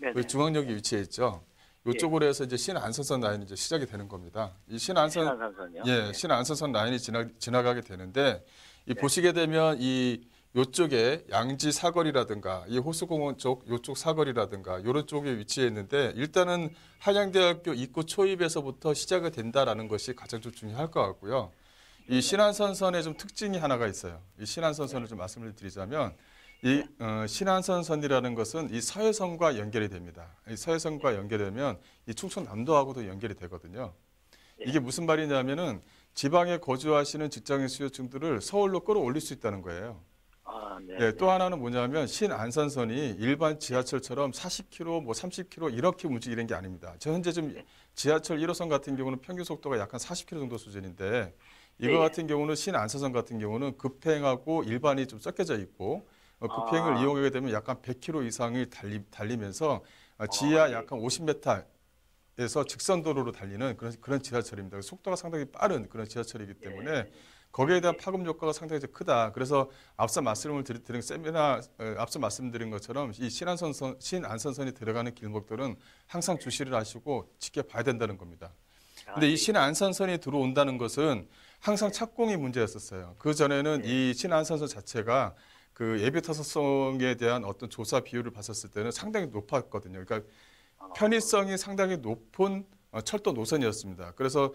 네, 그 네. 중앙역이 위치해 있죠. 이쪽으로 해서 이제 신안선선 라인이 이제 시작이 되는 겁니다. 이 신안선선이요? 예, 신안선선 라인이 지나가게 되는데 네. 보시게 되면 요쪽에 양지 사거리라든가 이 호수공원 쪽 요쪽 사거리라든가 이런 쪽에 위치해 있는데 일단은 한양대학교 입구 초입에서부터 시작이 된다라는 것이 가장 좀 중요할 것 같고요. 이 신안선선의 좀 특징이 하나가 있어요. 이 신안선선을 좀 말씀을 드리자면 이 신안선선이라는 것은 이 서해선과 연결이 됩니다. 이 서해선과 연결되면 이 충청남도하고도 연결이 되거든요. 이게 무슨 말이냐면은 지방에 거주하시는 직장인 수요층들을 서울로 끌어올릴 수 있다는 거예요. 네. 네, 또 하나는 뭐냐면 신안산선이 일반 지하철처럼 40km, 뭐 30km 이렇게 움직이는 게 아닙니다. 현재 좀 지하철 1호선 같은 경우는 평균 속도가 약 한 40km 정도 수준인데 이거 같은 경우는 신안산선 같은 경우는 급행하고 일반이 좀 섞여져 있고 급행을 이용하게 되면 약 한 100km 이상을 달리면서 지하 약 한 50m에서 직선도로로 달리는 그런 지하철입니다. 속도가 상당히 빠른 그런 지하철이기 때문에 거기에 대한 파급 효과가 상당히 크다. 그래서 앞서 말씀드린 앞서 말씀드린 것처럼 이 신안선선이 들어가는 길목들은 항상 주시를 하시고 지켜봐야 된다는 겁니다. 근데 이 신안선선이 들어온다는 것은 항상 착공이 문제였었어요. 그 전에는 이 신안선선 자체가 그 예비 타사성에 대한 어떤 조사 비율을 봤었을 때는 상당히 높았거든요. 그러니까 편의성이 상당히 높은 철도 노선이었습니다. 그래서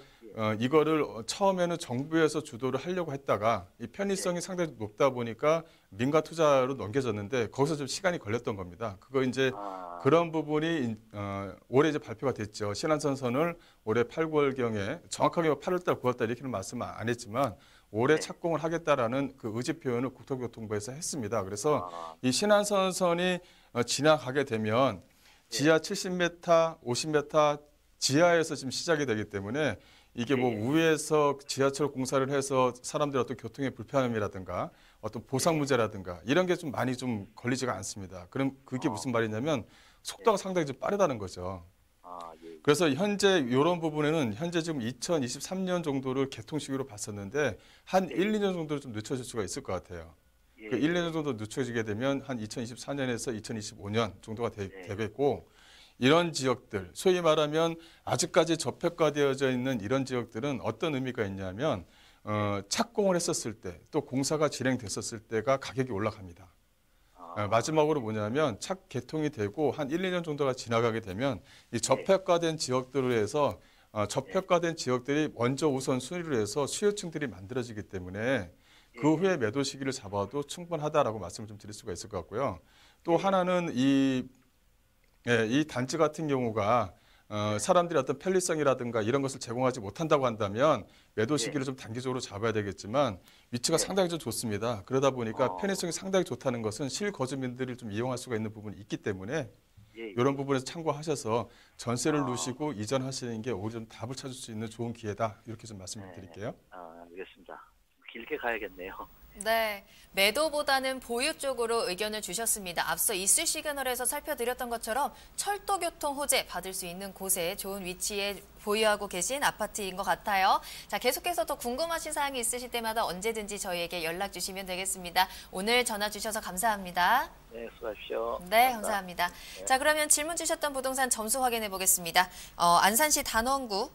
이거를 처음에는 정부에서 주도를 하려고 했다가 이 편의성이 상당히 높다 보니까 민간 투자로 넘겨졌는데 거기서 좀 시간이 걸렸던 겁니다. 그거 이제 그런 부분이 올해 이제 발표가 됐죠. 신안선선을 올해 8, 9월경에 정확하게 8월달, 9월달 이렇게는 말씀 안 했지만 올해 착공을 하겠다라는 그 의지 표현을 국토교통부에서 했습니다. 그래서 이 신안선선이 지나가게 되면 지하 70m, 50m 지하에서 지금 시작이 되기 때문에 이게 뭐 위에서 지하철 공사를 해서 사람들의 어떤 교통의 불편함이라든가 어떤 보상 문제라든가 이런 게 좀 많이 좀 걸리지가 않습니다. 그럼 그게 무슨 말이냐면 속도가 상당히 좀 빠르다는 거죠. 그래서 현재 이런 부분에는 현재 지금 2023년 정도를 개통시기로 봤었는데 한 1, 2년 정도로 좀 늦춰질 수가 있을 것 같아요. 그 1, 2년 정도 늦춰지게 되면 한 2024년에서 2025년 정도가 되겠고 이런 지역들, 소위 말하면 아직까지 저평가되어져 있는 이런 지역들은 어떤 의미가 있냐면 착공을 했었을 때 또 공사가 진행됐었을 때가 가격이 올라갑니다. 마지막으로 뭐냐면 착 개통이 되고 한 1, 2년 정도가 지나가게 되면 이 저평가된 지역들로 해서 저평가된 지역들이 먼저 우선 순위를 해서 수요층들이 만들어지기 때문에 그 후에 매도 시기를 잡아도 충분하다라고 말씀을 좀 드릴 수가 있을 것 같고요. 또 하나는 이 단지 같은 경우가 사람들이 어떤 편리성이라든가 이런 것을 제공하지 못한다고 한다면 매도 시기를 좀 단기적으로 잡아야 되겠지만 위치가 상당히 좀 좋습니다. 그러다 보니까 편의성이 상당히 좋다는 것은 실거주민들이 좀 이용할 수가 있는 부분이 있기 때문에 이런 부분에서 참고하셔서 전세를 누시고 이전하시는 게 오히려 좀 답을 찾을 수 있는 좋은 기회다. 이렇게 좀 말씀을 드릴게요. 알겠습니다. 길게 가야겠네요. 네, 매도보다는 보유 쪽으로 의견을 주셨습니다. 앞서 이슈 시그널에서 살펴드렸던 것처럼 철도 교통 호재 받을 수 있는 곳에 좋은 위치에 보유하고 계신 아파트인 것 같아요. 자, 계속해서 더 궁금하신 사항이 있으실 때마다 언제든지 저희에게 연락 주시면 되겠습니다. 오늘 전화 주셔서 감사합니다. 네, 수고하십시오. 네, 감사합니다. 자, 그러면 질문 주셨던 부동산 점수 확인해 보겠습니다. 안산시 단원구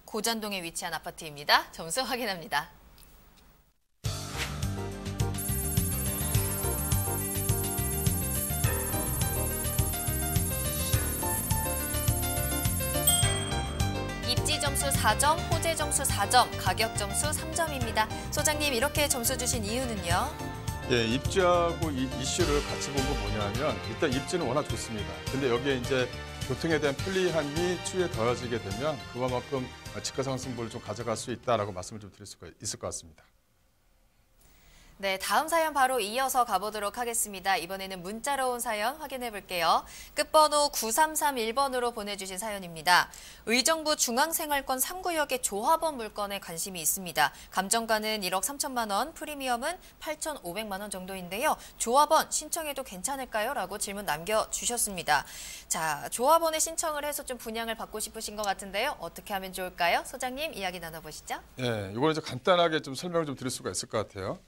고잔동에 위치한 아파트입니다. 점수 확인합니다. 입지 점수 4점, 호재 점수 4점, 가격 점수 3점입니다. 소장님, 이렇게 점수 주신 이유는요? 예, 입지하고 이 이슈를 같이 본 건 뭐냐면 일단 입지는 워낙 좋습니다. 근데 여기에 이제 교통에 대한 편리함이 추후에 더해지게 되면 그만큼 집가 상승분을 좀 가져갈 수 있다라고 말씀을 좀 드릴 수가 있을 것 같습니다. 네, 다음 사연 바로 이어서 가보도록 하겠습니다. 이번에는 문자로 온 사연 확인해 볼게요. 끝번호 9331번으로 보내주신 사연입니다. 의정부 중앙생활권 3구역의 조합원 물건에 관심이 있습니다. 감정가는 1억 3천만 원, 프리미엄은 8,500만 원 정도인데요. 조합원 신청해도 괜찮을까요? 라고 질문 남겨주셨습니다. 자, 조합원에 신청을 해서 좀 분양을 받고 싶으신 것 같은데요. 어떻게 하면 좋을까요? 소장님, 이야기 나눠보시죠. 네, 이걸 이제 간단하게 좀 설명을 좀 드릴 수가 있을 것 같아요.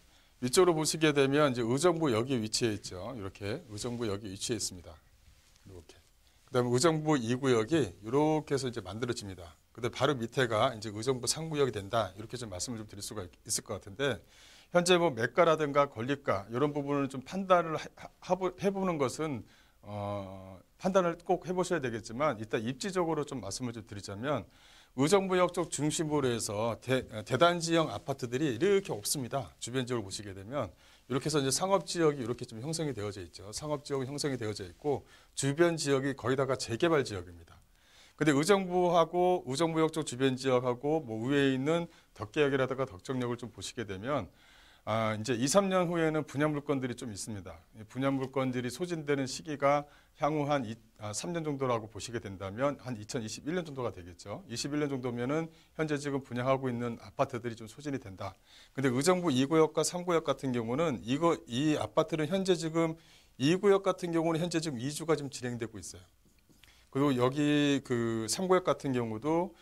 위쪽으로 보시게 되면 이제 의정부역이 위치해 있죠. 이렇게 의정부역이 위치해 있습니다. 이렇게. 그다음에 의정부 2구역이 이렇게 해서 이제 만들어집니다. 근데 바로 밑에가 이제 의정부 3구역이 된다. 이렇게 좀 말씀을 좀 드릴 수가 있을 것 같은데 현재 뭐 매가라든가 권리가 이런 부분을 좀 판단을 해보는 것은 판단을 꼭 해보셔야 되겠지만 일단 입지적으로 좀 말씀을 좀 드리자면 의정부역 쪽 중심으로 해서 대단지형 아파트들이 이렇게 없습니다. 주변 지역을 보시게 되면 이렇게 해서 이제 상업지역이 이렇게 좀 형성이 되어져 있죠. 상업지역이 형성이 되어져 있고 주변 지역이 거의 다가 재개발 지역입니다. 근데 의정부하고 의정부역 쪽 주변 지역하고 뭐 위에 있는 덕계역이라든가 덕정역을 좀 보시게 되면 이제 2, 3년 후에는 분양 물건들이 좀 있습니다. 분양 물건들이 소진되는 시기가 향후 한 3년 정도라고 보시게 된다면 한 2021년 정도가 되겠죠. 21년 정도면은 현재 지금 분양하고 있는 아파트들이 좀 소진이 된다. 근데 의정부 2구역과 3구역 같은 경우는 이 아파트는 현재 지금 2구역 같은 경우는 현재 지금 이주가 좀 진행되고 있어요. 그리고 여기 그 3구역 같은 경우도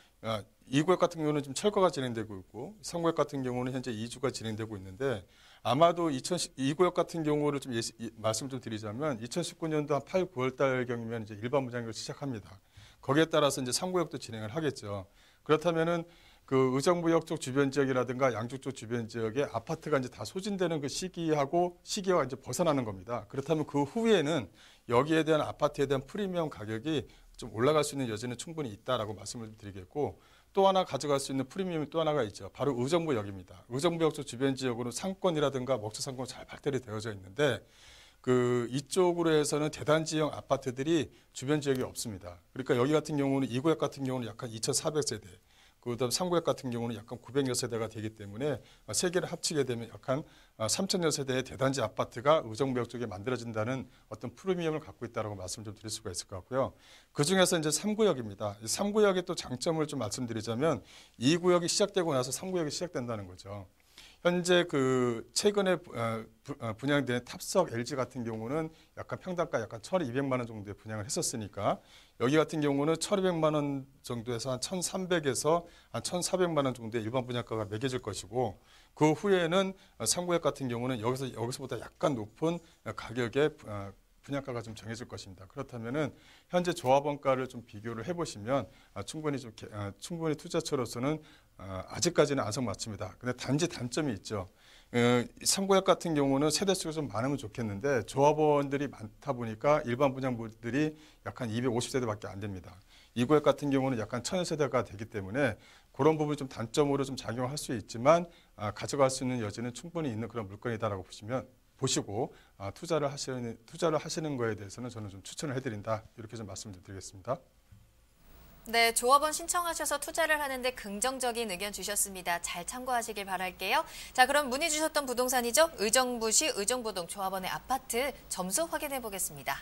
2구역 같은 경우는 지금 철거가 진행되고 있고 3구역 같은 경우는 현재 이주가 진행되고 있는데 아마도 2구역 같은 경우를 좀 말씀 좀 드리자면 2019년도 한 8, 9월 달경이면 이제 일반 분양을 시작합니다. 거기에 따라서 이제 3구역도 진행을 하겠죠. 그렇다면은 그 의정부역 쪽 주변 지역이라든가 양주 쪽 주변 지역에 아파트가 이제 다 소진되는 그 시기가 이제 벗어나는 겁니다. 그렇다면 그 후에는 여기에 대한 아파트에 대한 프리미엄 가격이 좀 올라갈 수 있는 여지는 충분히 있다라고 말씀을 드리겠고 또 하나 가져갈 수 있는 프리미엄이 또 하나가 있죠. 바로 의정부역입니다. 의정부역 쪽 주변 지역으로 상권이라든가 목조 상권 잘 발달이 되어져 있는데 이쪽으로 해서는 대단지형 아파트들이 주변 지역이 없습니다. 그러니까 여기 같은 경우는 이 구역 같은 경우는 약간 2,400세대, 그다음 3구역 같은 경우는 약간 900여 세대가 되기 때문에 세 개를 합치게 되면 약간 3,000여 세대의 대단지 아파트가 의정부역 쪽에 만들어진다는 어떤 프리미엄을 갖고 있다고 말씀을 좀 드릴 수가 있을 것 같고요. 그중에서 이제 3구역입니다. 3구역의 또 장점을 좀 말씀드리자면 2구역이 시작되고 나서 3구역이 시작된다는 거죠. 현재 최근에 분양된 탑석 LG 같은 경우는 약간 평당가 약간 1,200만 원 정도에 분양을 했었으니까 여기 같은 경우는 1,200만 원 정도에서 한 1,300에서 한 1,400만 원 정도의 일반 분양가가 매겨질 것이고 그 후에는 3구역 같은 경우는 여기서보다 약간 높은 가격의 분양가가 좀 정해질 것입니다. 그렇다면은 현재 조합원가를 좀 비교를 해보시면 충분히 투자처로서는 아직까지는 안성맞춤이다. 근데 단지 단점이 있죠. 3구역 같은 경우는 세대수가 좀 많으면 좋겠는데 조합원들이 많다 보니까 일반 분양물들이 약간 250세대밖에 안 됩니다. 2구역 같은 경우는 약간 1,000세대가 되기 때문에 그런 부분이 좀 단점으로 좀 작용할 수 있지만 가져갈 수 있는 여지는 충분히 있는 그런 물건이다라고 보시고 투자를 하시는 거에 대해서는 저는 좀 추천을 해드린다. 이렇게 좀 말씀을 드리겠습니다. 네, 조합원 신청하셔서 투자를 하는데 긍정적인 의견 주셨습니다. 잘 참고하시길 바랄게요. 자, 그럼 문의 주셨던 부동산이죠. 의정부시 의정부동 조합원의 아파트 점수 확인해 보겠습니다.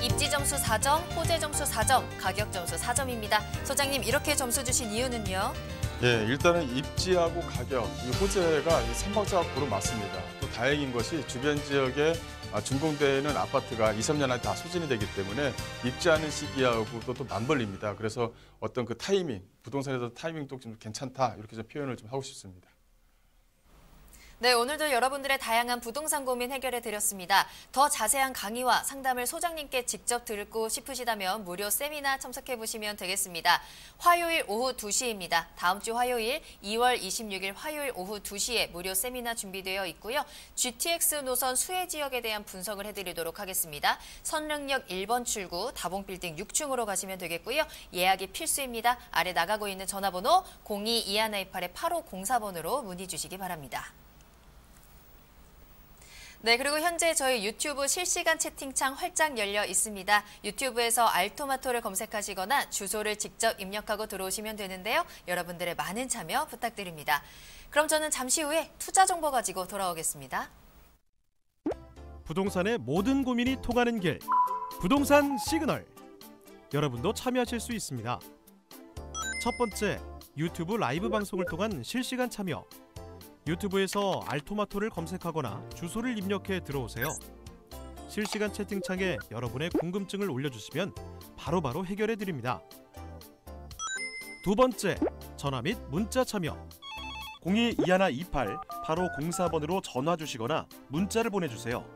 입지 점수 4점, 호재 점수 4점, 가격 점수 4점입니다. 소장님, 이렇게 점수 주신 이유는요? 예, 일단은 입지하고 가격, 이 호재가 삼박자가 고루 맞습니다. 또 다행인 것이 주변 지역에 준공되어 있는 아파트가 2, 3년 안에 다 소진이 되기 때문에 입지하는 시기하고 또 맞물립니다. 그래서 어떤 그 타이밍, 부동산에서 타이밍도 좀 괜찮다 이렇게 좀 표현을 좀 하고 싶습니다. 네, 오늘도 여러분들의 다양한 부동산 고민 해결해 드렸습니다. 더 자세한 강의와 상담을 소장님께 직접 듣고 싶으시다면 무료 세미나 참석해 보시면 되겠습니다. 화요일 오후 2시입니다. 다음 주 화요일 2월 26일 화요일 오후 2시에 무료 세미나 준비되어 있고요. GTX 노선 수혜 지역에 대한 분석을 해드리도록 하겠습니다. 선릉역 1번 출구 다봉빌딩 6층으로 가시면 되겠고요. 예약이 필수입니다. 아래 나가고 있는 전화번호 02-2128-8504번으로 문의 주시기 바랍니다. 네, 그리고 현재 저희 유튜브 실시간 채팅창 활짝 열려 있습니다. 유튜브에서 알토마토를 검색하시거나 주소를 직접 입력하고 들어오시면 되는데요. 여러분들의 많은 참여 부탁드립니다. 그럼 저는 잠시 후에 투자 정보 가지고 돌아오겠습니다. 부동산의 모든 고민이 통하는 길, 부동산 시그널. 여러분도 참여하실 수 있습니다. 첫 번째, 유튜브 라이브 방송을 통한 실시간 참여. 유튜브에서 알토마토를 검색하거나 주소를 입력해 들어오세요. 실시간 채팅창에 여러분의 궁금증을 올려주시면 바로바로 해결해 드립니다. 두 번째, 전화 및 문자 참여. 02-2128-8504번으로 전화 주시거나 문자를 보내주세요.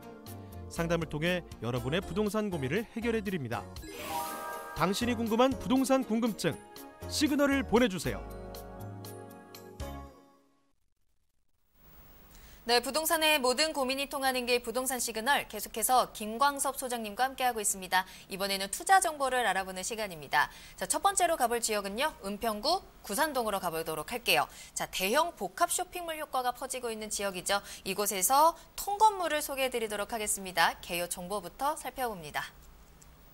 상담을 통해 여러분의 부동산 고민을 해결해 드립니다. 당신이 궁금한 부동산 궁금증, 시그널을 보내주세요. 네, 부동산의 모든 고민이 통하는 길 부동산 시그널 계속해서 김광섭 소장님과 함께하고 있습니다. 이번에는 투자 정보를 알아보는 시간입니다. 자, 첫 번째로 가볼 지역은요. 은평구 구산동으로 가보도록 할게요. 자, 대형 복합 쇼핑몰 효과가 퍼지고 있는 지역이죠. 이곳에서 통건물을 소개해드리도록 하겠습니다. 개요 정보부터 살펴봅니다.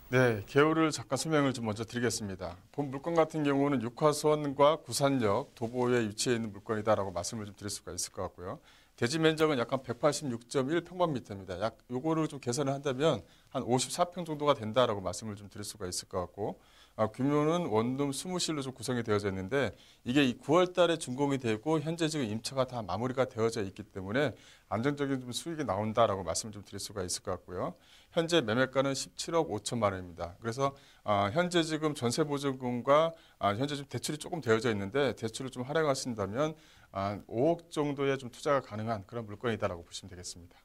네, 개요를 잠깐 설명을 좀 먼저 드리겠습니다. 본 물건 같은 경우는 육화선과 구산역 도보에 위치해 있는 물건이다라고 말씀을 좀 드릴 수가 있을 것 같고요. 대지 면적은 약간 186.1평방미터입니다. 요거를 좀 계산을 한다면 한 54평 정도가 된다라고 말씀을 좀 드릴 수가 있을 것 같고, 규모는 원룸 20실로 좀 구성이 되어져 있는데 이게 9월 달에 준공이 되고 현재 지금 임차가 다 마무리가 되어져 있기 때문에 안정적인 좀 수익이 나온다라고 말씀을 좀 드릴 수가 있을 것 같고요. 현재 매매가는 17억 5천만 원입니다. 그래서 현재 지금 전세보증금과 현재 좀 대출이 조금 되어져 있는데 대출을 좀 활용하신다면 5억 정도의 좀 투자가 가능한 그런 물건이다라고 보시면 되겠습니다.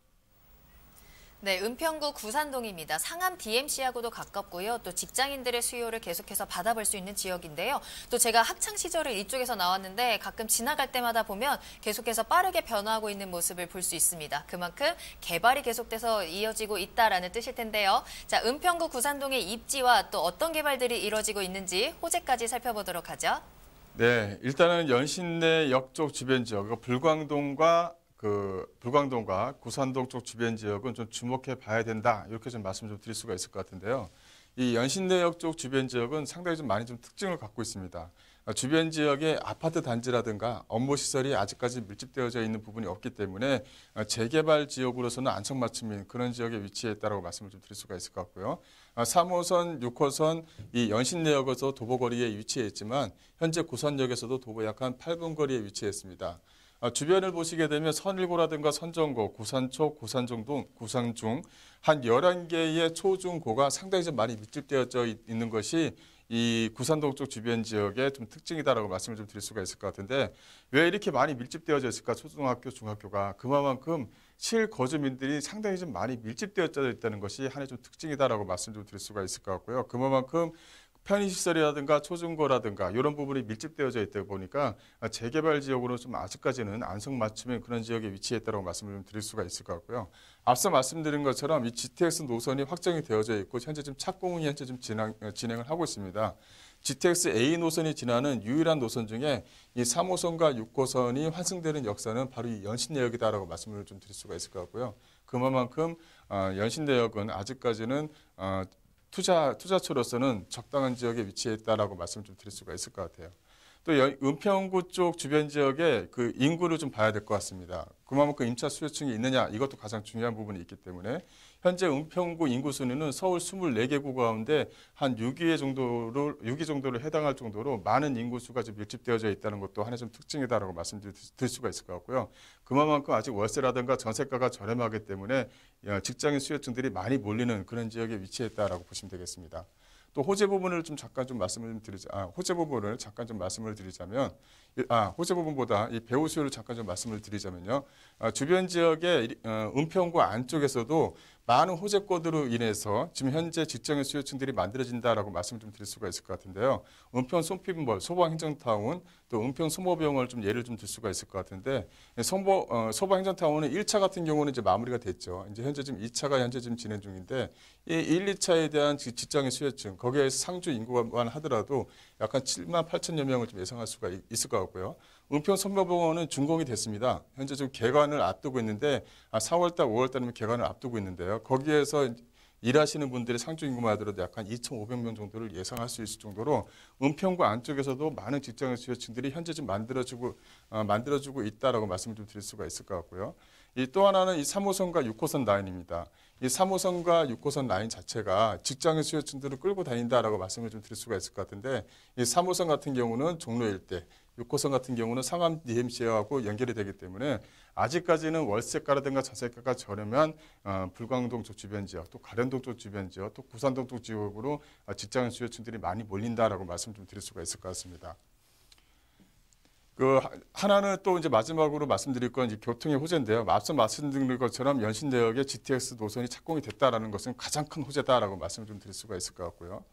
네, 은평구 구산동입니다. 상암 DMC하고도 가깝고요. 또 직장인들의 수요를 계속해서 받아볼 수 있는 지역인데요. 또 제가 학창 시절을 이쪽에서 나왔는데 가끔 지나갈 때마다 보면 계속해서 빠르게 변화하고 있는 모습을 볼 수 있습니다. 그만큼 개발이 계속돼서 이어지고 있다라는 뜻일 텐데요. 자, 은평구 구산동의 입지와 또 어떤 개발들이 이루어지고 있는지 호재까지 살펴보도록 하죠. 네, 일단은 연신내역 쪽 주변 지역, 불광동과 구산동 쪽 주변 지역은 좀 주목해 봐야 된다. 이렇게 좀 말씀 좀 드릴 수가 있을 것 같은데요. 이 연신내역 쪽 주변 지역은 상당히 좀 많이 좀 특징을 갖고 있습니다. 주변 지역에 아파트 단지라든가 업무 시설이 아직까지 밀집되어져 있는 부분이 없기 때문에 재개발 지역으로서는 안성맞춤인 그런 지역에 위치해 있다고 말씀을 좀 드릴 수가 있을 것 같고요. 3호선, 6호선 이 연신내역에서 도보거리에 위치해 있지만 현재 구산역에서도 도보 약 한 8분 거리에 위치해 있습니다. 주변을 보시게 되면 선일고라든가 선정고, 구산초, 구산중 한 11개의 초중고가 상당히 좀 많이 밀집되어져 있는 것이 이 구산동 쪽 주변 지역의 좀 특징이다라고 말씀을 좀 드릴 수가 있을 것 같은데 왜 이렇게 많이 밀집되어져 있을까? 초등학교, 중학교가 그만큼 실거주민들이 상당히 좀 많이 밀집되어져 있다는 것이 하나의 좀 특징이다라고 말씀 좀 드릴 수가 있을 것 같고요. 그만큼 편의시설이라든가 초중고라든가 이런 부분이 밀집되어져 있다 보니까 재개발 지역으로 좀 아직까지는 안성맞춤인 그런 지역에 위치해 있다고 말씀을 좀 드릴 수가 있을 것 같고요. 앞서 말씀드린 것처럼 이 GTX 노선이 확정이 되어져 있고 현재 지금 착공이 현재 좀 진행을 하고 있습니다. GTX A 노선이 지나는 유일한 노선 중에 이 3호선과 6호선이 환승되는 역사는 바로 이 연신내역이다라고 말씀을 좀 드릴 수가 있을 것 같고요. 그만큼 연신내역은 아직까지는 투자처로서는 적당한 지역에 위치해 있다라고 말씀을 좀 드릴 수가 있을 것 같아요. 또 은평구 쪽 주변 지역의 그 인구를 좀 봐야 될 것 같습니다. 그만큼 임차 수요층이 있느냐 이것도 가장 중요한 부분이 있기 때문에 현재 은평구 인구 순위는 서울 24개구 가운데 한 6위 정도를 해당할 정도로 많은 인구수가 좀 밀집되어져 있다는 것도 하나의 좀 특징이다라고 말씀드릴 수가 있을 것 같고요. 그만큼 아직 월세라든가 전세가가 저렴하기 때문에 직장인 수요층들이 많이 몰리는 그런 지역에 위치해 있다라고 보시면 되겠습니다. 또 호재 부분을 좀 잠깐 좀 말씀을 드리자면 호재 부분보다 이 배우 수요를 잠깐 좀 말씀을 드리자면요. 주변 지역의 은평구 안쪽에서도 많은 호재권으로 인해서 지금 현재 직장인 수요층들이 만들어진다라고 말씀을 좀 드릴 수가 있을 것 같은데요. 은평 손피부몰, 소방행정타운, 또 은평 소모병원을 좀 예를 좀 들 수가 있을 것 같은데 소방행정타운은 1차 같은 경우는 이제 마무리가 됐죠. 이제 현재 지금 2차가 현재 지금 진행 중인데 이 1, 2차에 대한 직장인 수요층 거기에 상주 인구만 하더라도 약 한 7만 8천여 명을 좀 예상할 수가 있을 것 같고요. 은평 소모병원은 준공이 됐습니다. 현재 지금 개관을 앞두고 있는데 4월달, 5월달이면 개관을 앞두고 있는데요. 거기에서 일하시는 분들의 상주 인구만 하더라도 약 한 2,500명 정도를 예상할 수 있을 정도로 은평구 안쪽에서도 많은 직장인 수요층들이 현재 좀 만들어주고 있다라고 말씀을 좀 드릴 수가 있을 것 같고요. 또 하나는 이 3호선과 6호선 라인입니다. 이 3호선과 6호선 라인 자체가 직장인 수요층들을 끌고 다닌다라고 말씀을 좀 드릴 수가 있을 것 같은데 이 3호선 같은 경우는 종로 일대, 6호선 같은 경우는 상암 DMC하고 연결이 되기 때문에 아직까지는 월세가라든가 전세가가 저렴한 불광동 쪽 주변 지역, 또 가련동 쪽 주변 지역, 또 구산동 쪽 지역으로 직장인 수요층들이 많이 몰린다라고 말씀 좀 드릴 수가 있을 것 같습니다. 하나는 또 이제 마지막으로 말씀드릴 건 이제 교통의 호재인데요. 앞서 말씀드린 것처럼 연신내역의 GTX 노선이 착공이 됐다라는 것은 가장 큰 호재다라고 말씀을 좀 드릴 수가 있을 것 같고요.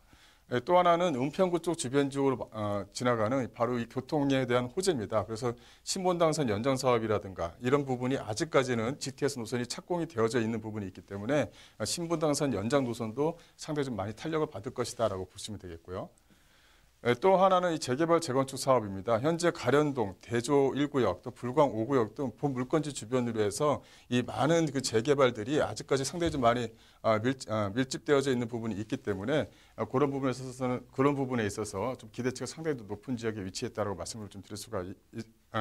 또 하나는 은평구 쪽 주변 지역으로 지나가는 바로 이 교통에 대한 호재입니다. 그래서 신본당선 연장 사업이라든가 이런 부분이 아직까지는 GTX 노선이 착공이 되어져 있는 부분이 있기 때문에 신본당선 연장 노선도 상당히 좀 많이 탄력을 받을 것이다라고 보시면 되겠고요. 또 하나는 이 재개발 재건축 사업입니다. 현재 가련동, 대조 1구역, 또 불광 5구역 등 본물건지 주변으로 해서 이 많은 그 재개발들이 아직까지 상당히 좀 많이 밀집되어져 있는 부분이 있기 때문에 그런 부분에 있어서 좀 기대치가 상당히 높은 지역에 위치했다라고 말씀을 좀 드릴 수가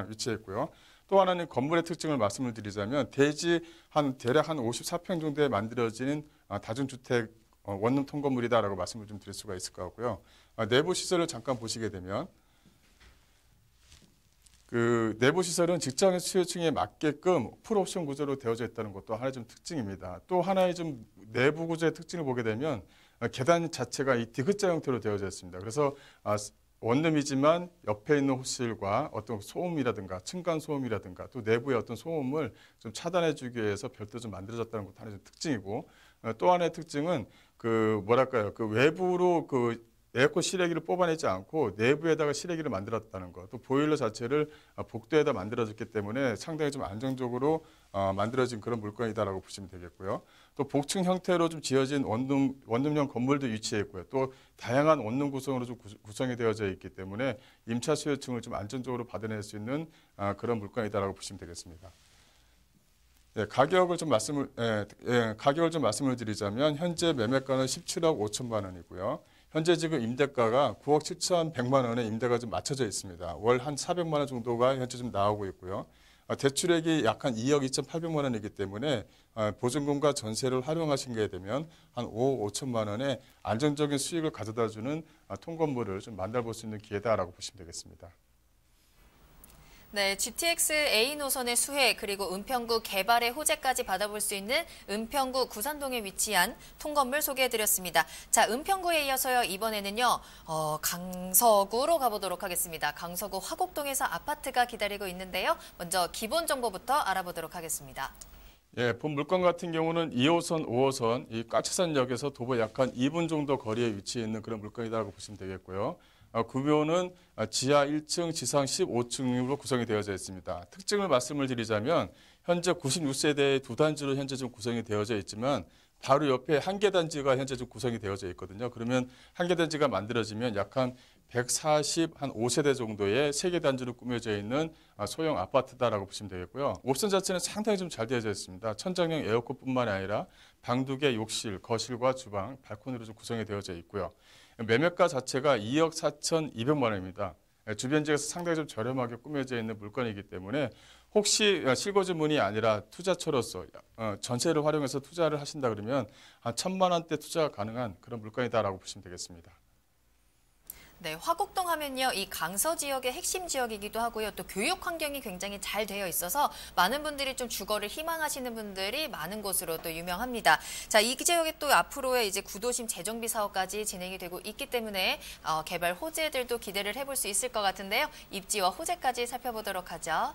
위치했고요. 또 하나는 건물의 특징을 말씀을 드리자면 대지 대략 한 54평 정도에 만들어진 다중주택 원룸 통건물이다라고 말씀을 좀 드릴 수가 있을 것 같고요. 내부 시설을 잠깐 보시게 되면 그 내부 시설은 직장인 수요층에 맞게끔 풀옵션 구조로 되어져 있다는 것도 하나의 좀 특징입니다. 또 하나의 좀 내부 구조의 특징을 보게 되면 계단 자체가 이 D자 형태로 되어져 있습니다. 그래서 원룸이지만 옆에 있는 호실과 어떤 소음이라든가 층간 소음이라든가 또 내부의 어떤 소음을 좀 차단해주기 위해서 별도로 좀 만들어졌다는 것도 하나의 특징이고, 또 하나의 특징은 그 뭐랄까요, 그 외부로 그 에어컨 실외기를 뽑아내지 않고 내부에다가 실외기를 만들었다는 것, 또 보일러 자체를 복도에다 만들어졌기 때문에 상당히 좀 안정적으로 만들어진 그런 물건이다라고 보시면 되겠고요. 또 복층 형태로 좀 지어진 원룸형 건물도 위치해 있고요. 또 다양한 원룸 구성으로 좀 구성이 되어져 있기 때문에 임차 수요층을 좀 안정적으로 받아낼 수 있는 그런 물건이다라고 보시면 되겠습니다. 네, 가격을 좀 말씀을 드리자면 현재 매매가는 17억 5천만 원이고요. 현재 지금 임대가가 9억 7,100만 원에 임대가 좀 맞춰져 있습니다. 월 한 400만 원 정도가 현재 좀 나오고 있고요. 대출액이 약 한 2억 2,800만 원이기 때문에 보증금과 전세를 활용하신 게 되면 한 5억 5천만 원의 안정적인 수익을 가져다주는 통건물을 좀 만나볼 수 있는 기회다라고 보시면 되겠습니다. 네, GTX A 노선의 수혜 그리고 은평구 개발의 호재까지 받아볼 수 있는 은평구 구산동에 위치한 통건물 소개해드렸습니다. 자, 은평구에 이어서요 이번에는요 강서구로 가보도록 하겠습니다. 강서구 화곡동에서 아파트가 기다리고 있는데요. 먼저 기본 정보부터 알아보도록 하겠습니다. 예, 본 물건 같은 경우는 2호선, 5호선 이 까치산역에서 도보 약 한 2분 정도 거리에 위치해 있는 그런 물건이라고 보시면 되겠고요. 구조는 지하 1층, 지상 15층으로 구성이 되어져 있습니다. 특징을 말씀을 드리자면 현재 96세대의 두 단지로 현재 좀 구성이 되어져 있지만 바로 옆에 한 개 단지가 현재 좀 구성이 되어져 있거든요. 그러면 한 개 단지가 만들어지면 약 한 145세대 정도의 세 개 단지로 꾸며져 있는 소형 아파트다라고 보시면 되겠고요. 옵션 자체는 상당히 좀 잘 되어져 있습니다. 천장형 에어컨뿐만 아니라 방 2개, 욕실, 거실과 주방, 발코니로 좀 구성이 되어져 있고요. 매매가 자체가 2억 4,200만 원입니다. 주변 지역에서 상당히 좀 저렴하게 꾸며져 있는 물건이기 때문에 혹시 실거주문이 아니라 투자처로서 전세를 활용해서 투자를 하신다 그러면 한 1,000만 원대 투자가 가능한 그런 물건이다라고 보시면 되겠습니다. 네, 화곡동 하면요, 이 강서 지역의 핵심 지역이기도 하고요. 또 교육 환경이 굉장히 잘 되어 있어서 많은 분들이 좀 주거를 희망하시는 분들이 많은 곳으로 또 유명합니다. 자, 이 지역에 또 앞으로의 이제 구도심 재정비 사업까지 진행이 되고 있기 때문에 개발 호재들도 기대를 해볼 수 있을 것 같은데요. 입지와 호재까지 살펴보도록 하죠.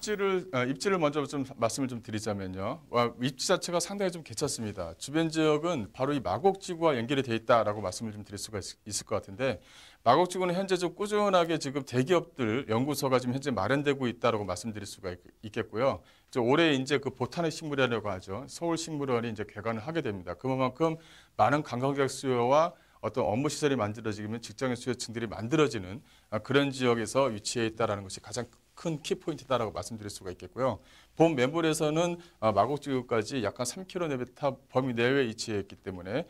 입지를 먼저 좀 말씀을 좀 드리자면요. 입지 자체가 상당히 좀 괜찮습니다. 주변 지역은 바로 이 마곡지구와 연결이 돼 있다라고 말씀을 좀 드릴 수가 있을 것 같은데, 마곡지구는 현재 좀 꾸준하게 지금 대기업들 연구소가 지금 현재 마련되고 있다라고 말씀드릴 수가 있겠고요. 올해 이제 그 보탄의 식물원이라고 하죠. 서울식물원이 이제 개관을 하게 됩니다. 그만큼 많은 관광객 수요와 어떤 업무 시설이 만들어지면 직장인 수요층들이 만들어지는 그런 지역에서 위치해 있다라는 것이 가장 큰 키포인트다라고 말씀드릴 수가 있겠고요. 본 매물에서는 마곡지구까지 약간 3km 범위 내외에 위치해 있기 때문에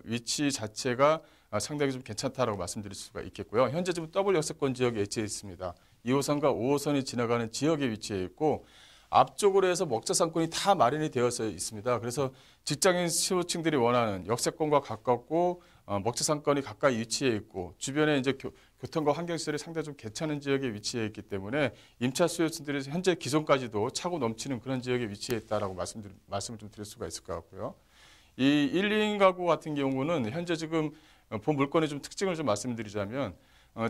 위치 자체가 상당히 좀 괜찮다라고 말씀드릴 수가 있겠고요. 현재 지금 더블 역세권 지역에 위치해 있습니다. 2호선과 5호선이 지나가는 지역에 위치해 있고 앞쪽으로 해서 먹자상권이 다 마련이 되어서 있습니다. 그래서 직장인 수요층들이 원하는 역세권과 가깝고 먹자상권이 가까이 위치해 있고 주변에 이제 교통과 환경시설이 상당히 좀 괜찮은 지역에 위치해 있기 때문에 임차 수요층들이 현재 기존까지도 차고 넘치는 그런 지역에 위치해 있다라고 말씀을 좀 드릴 수가 있을 것 같고요. 이 1, 2인 가구 같은 경우는 현재 지금 본 물건의 좀 특징을 좀 말씀드리자면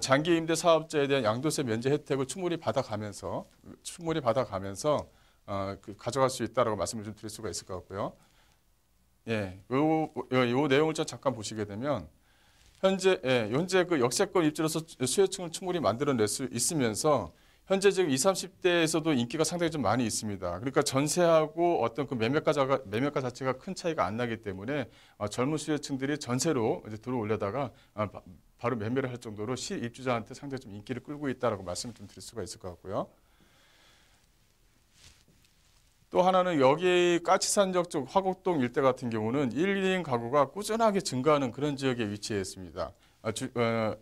장기 임대 사업자에 대한 양도세 면제 혜택을 충분히 받아가면서 가져갈 수 있다라고 말씀을 좀 드릴 수가 있을 것 같고요. 예, 요 내용을 좀 잠깐 보시게 되면 현재 그 역세권 입지로서 수요층을 충분히 만들어낼 수 있으면서 현재 지금 20, 30대에서도 인기가 상당히 좀 많이 있습니다. 그러니까 전세하고 어떤 그 매매가 자체가 큰 차이가 안 나기 때문에 젊은 수요층들이 전세로 이제 들어올려다가 바로 매매를 할 정도로 실입주자한테 상당히 좀 인기를 끌고 있다라고 말씀을 좀 드릴 수가 있을 것 같고요. 또 하나는 여기 까치산역 쪽 화곡동 일대 같은 경우는 1, 2인 가구가 꾸준하게 증가하는 그런 지역에 위치해 있습니다.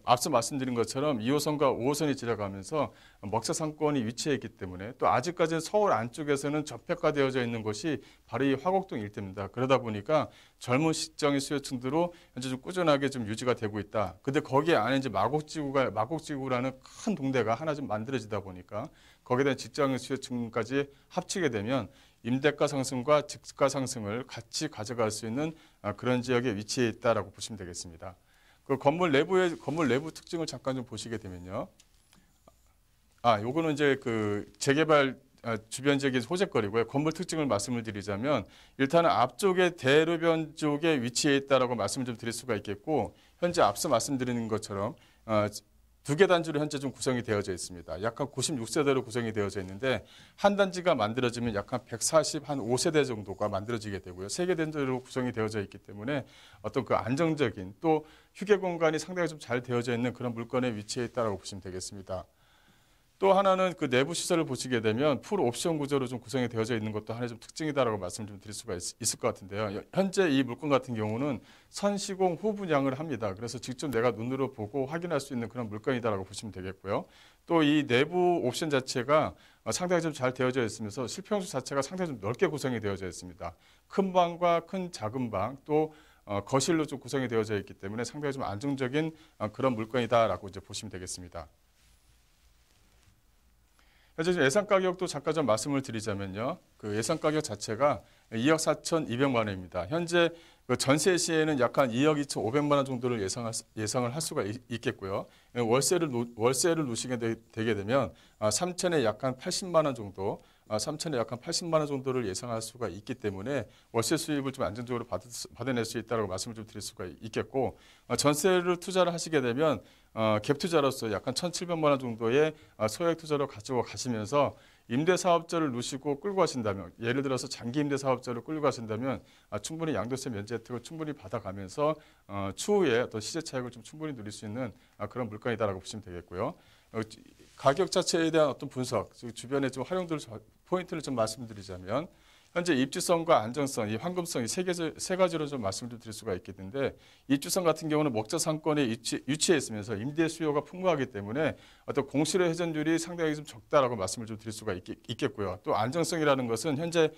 앞서 말씀드린 것처럼 2호선과 5호선이 지나가면서 먹자 상권이 위치해 있기 때문에 또 아직까지는 서울 안쪽에서는 저평가되어져 있는 곳이 바로 이 화곡동 일대입니다. 그러다 보니까 젊은 직장인 수요층들로 현재 좀 꾸준하게 좀 유지가 되고 있다. 근데 거기에 안에 이제 마곡지구라는 큰 동네가 하나 좀 만들어지다 보니까 거기에 대한 직장인 수요층까지 합치게 되면 임대가 상승과 집가 상승을 같이 가져갈 수 있는 그런 지역에 위치해 있다라고 보시면 되겠습니다. 그 건물 내부 특징을 잠깐 좀 보시게 되면요. 요거는 이제 그 재개발 주변 지역의 호재거리고요. 건물 특징을 말씀을 드리자면 일단은 앞쪽에 대로변 쪽에 위치해 있다라고 말씀을 좀 드릴 수가 있겠고, 현재 앞서 말씀드리는 것처럼 2개 단지로 현재 좀 구성이 되어져 있습니다. 약간 96세대로 구성이 되어져 있는데 한 단지가 만들어지면 약간 145세대 정도가 만들어지게 되고요. 3개 단지로 구성이 되어져 있기 때문에 어떤 그 안정적인 또 휴게 공간이 상당히 좀 잘 되어져 있는 그런 물건에 위치해 있다라고 보시면 되겠습니다. 또 하나는 그 내부 시설을 보시게 되면 풀 옵션 구조로 좀 구성이 되어져 있는 것도 하나의 좀 특징이다라고 말씀을 좀 드릴 수가 있을 것 같은데요. 현재 이 물건 같은 경우는 선시공 후 분양을 합니다. 그래서 직접 내가 눈으로 보고 확인할 수 있는 그런 물건이다라고 보시면 되겠고요. 또 이 내부 옵션 자체가 상당히 좀 잘 되어져 있으면서 실평수 자체가 상당히 좀 넓게 구성이 되어져 있습니다. 큰 방과 큰 작은 방, 또 거실로 좀 구성이 되어져 있기 때문에 상당히 좀 안정적인 그런 물건이다라고 이제 보시면 되겠습니다. 현재 예상 가격도 잠깐 좀 말씀을 드리자면요. 그 예상 가격 자체가 2억 4,200만 원입니다. 현재 그 전세 시에는 약간 2억 2,500만 원 정도를 예상을 할 수가 있겠고요. 월세를 놓으시게 되게 되면 3천에 약간 80만 원 정도, 3천에 약간 80만 원 정도를 예상할 수가 있기 때문에 월세 수입을 좀 안정적으로 받아낼 수 있다고 말씀을 좀 드릴 수가 있겠고, 전세를 투자를 하시게 되면 갭 투자로서 약간 1,700만 원 정도의 소액 투자로 가지고 가시면서 임대 사업자를 놓으시고 끌고 가신다면, 예를 들어서 장기 임대 사업자를 끌고 가신다면 충분히 양도세 면제 혜택을 충분히 받아가면서 추후에 어떤 시세 차익을 좀 충분히 누릴 수 있는 그런 물건이다라고 보시면 되겠고요. 가격 자체에 대한 어떤 분석, 주변에 좀 활용들 포인트를 좀 말씀드리자면, 현재 입지성과 안정성, 이 황금성 이 세 가지로 좀 말씀을 좀 드릴 수가 있겠는데, 입지성 같은 경우는 목자 상권에 위치해 있으면서 임대 수요가 풍부하기 때문에 어떤 공실의 회전율이 상당히 좀 적다라고 말씀을 좀 드릴 수가 있겠고요. 또 안정성이라는 것은 현재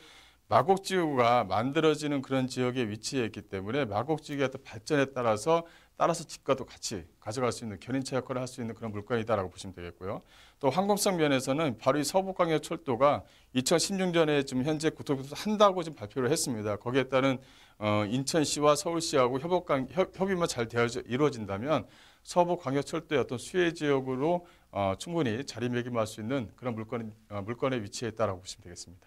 마곡지구가 만들어지는 그런 지역에 위치해 있기 때문에 마곡지구의 어떤 발전에 따라서 집과도 같이 가져갈 수 있는 견인차 역할을 할 수 있는 그런 물건이다라고 보시면 되겠고요. 또 황금성 면에서는 바로 이 서부광역철도가 2016년에 지금 현재 국토부에서 한다고 지금 발표를 했습니다. 거기에 따른 인천시와 서울시하고 협의만 잘 이루어진다면 서부광역철도의 어떤 수혜 지역으로 충분히 자리매김할 수 있는 그런 물건에 위치해 있다라고 보시면 되겠습니다.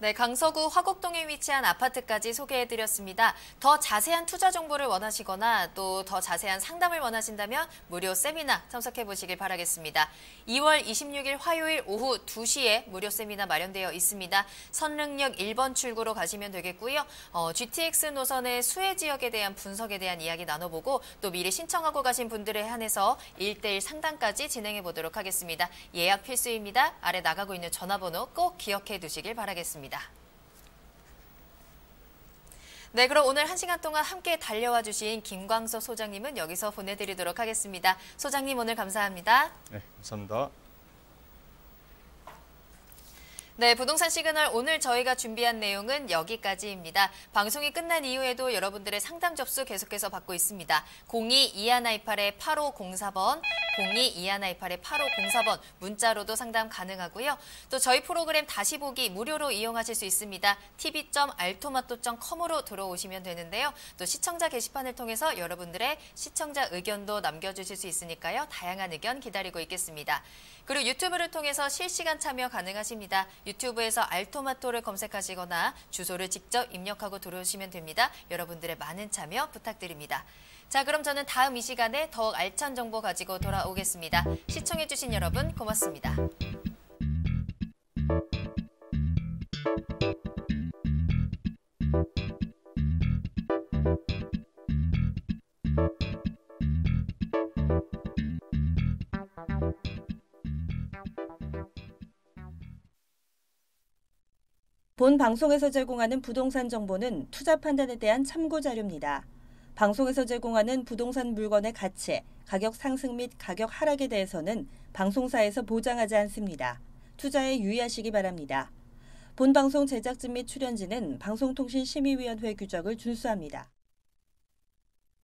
네, 강서구 화곡동에 위치한 아파트까지 소개해드렸습니다. 더 자세한 투자 정보를 원하시거나 또 더 자세한 상담을 원하신다면 무료 세미나 참석해보시길 바라겠습니다. 2월 26일 화요일 오후 2시에 무료 세미나 마련되어 있습니다. 선릉역 1번 출구로 가시면 되겠고요. GTX 노선의 수혜 지역에 대한 분석에 대한 이야기 나눠보고 또 미리 신청하고 가신 분들에 한해서 1:1 상담까지 진행해보도록 하겠습니다. 예약 필수입니다. 아래 나가고 있는 전화번호 꼭 기억해 두시길 바라겠습니다. 네, 그럼 오늘 1시간 동안 함께 달려와 주신 김광서 소장님은 여기서 보내드리도록 하겠습니다. 소장님 오늘 감사합니다. 네, 감사합니다. 네, 부동산 시그널 오늘 저희가 준비한 내용은 여기까지입니다. 방송이 끝난 이후에도 여러분들의 상담 접수 계속해서 받고 있습니다. 02-2128-8504번, 02-2128-8504번 문자로도 상담 가능하고요. 또 저희 프로그램 다시 보기 무료로 이용하실 수 있습니다. tv.altomato.com으로 들어오시면 되는데요. 또 시청자 게시판을 통해서 여러분들의 시청자 의견도 남겨주실 수 있으니까요. 다양한 의견 기다리고 있겠습니다. 그리고 유튜브를 통해서 실시간 참여 가능하십니다. 유튜브에서 알토마토를 검색하시거나 주소를 직접 입력하고 들어오시면 됩니다. 여러분들의 많은 참여 부탁드립니다. 자, 그럼 저는 다음 이 시간에 더욱 알찬 정보 가지고 돌아오겠습니다. 시청해주신 여러분 고맙습니다. 본 방송에서 제공하는 부동산 정보는 투자 판단에 대한 참고 자료입니다. 방송에서 제공하는 부동산 물건의 가치, 가격 상승 및 가격 하락에 대해서는 방송사에서 보장하지 않습니다. 투자에 유의하시기 바랍니다. 본 방송 제작진 및 출연진은 방송통신심의위원회 규정을 준수합니다.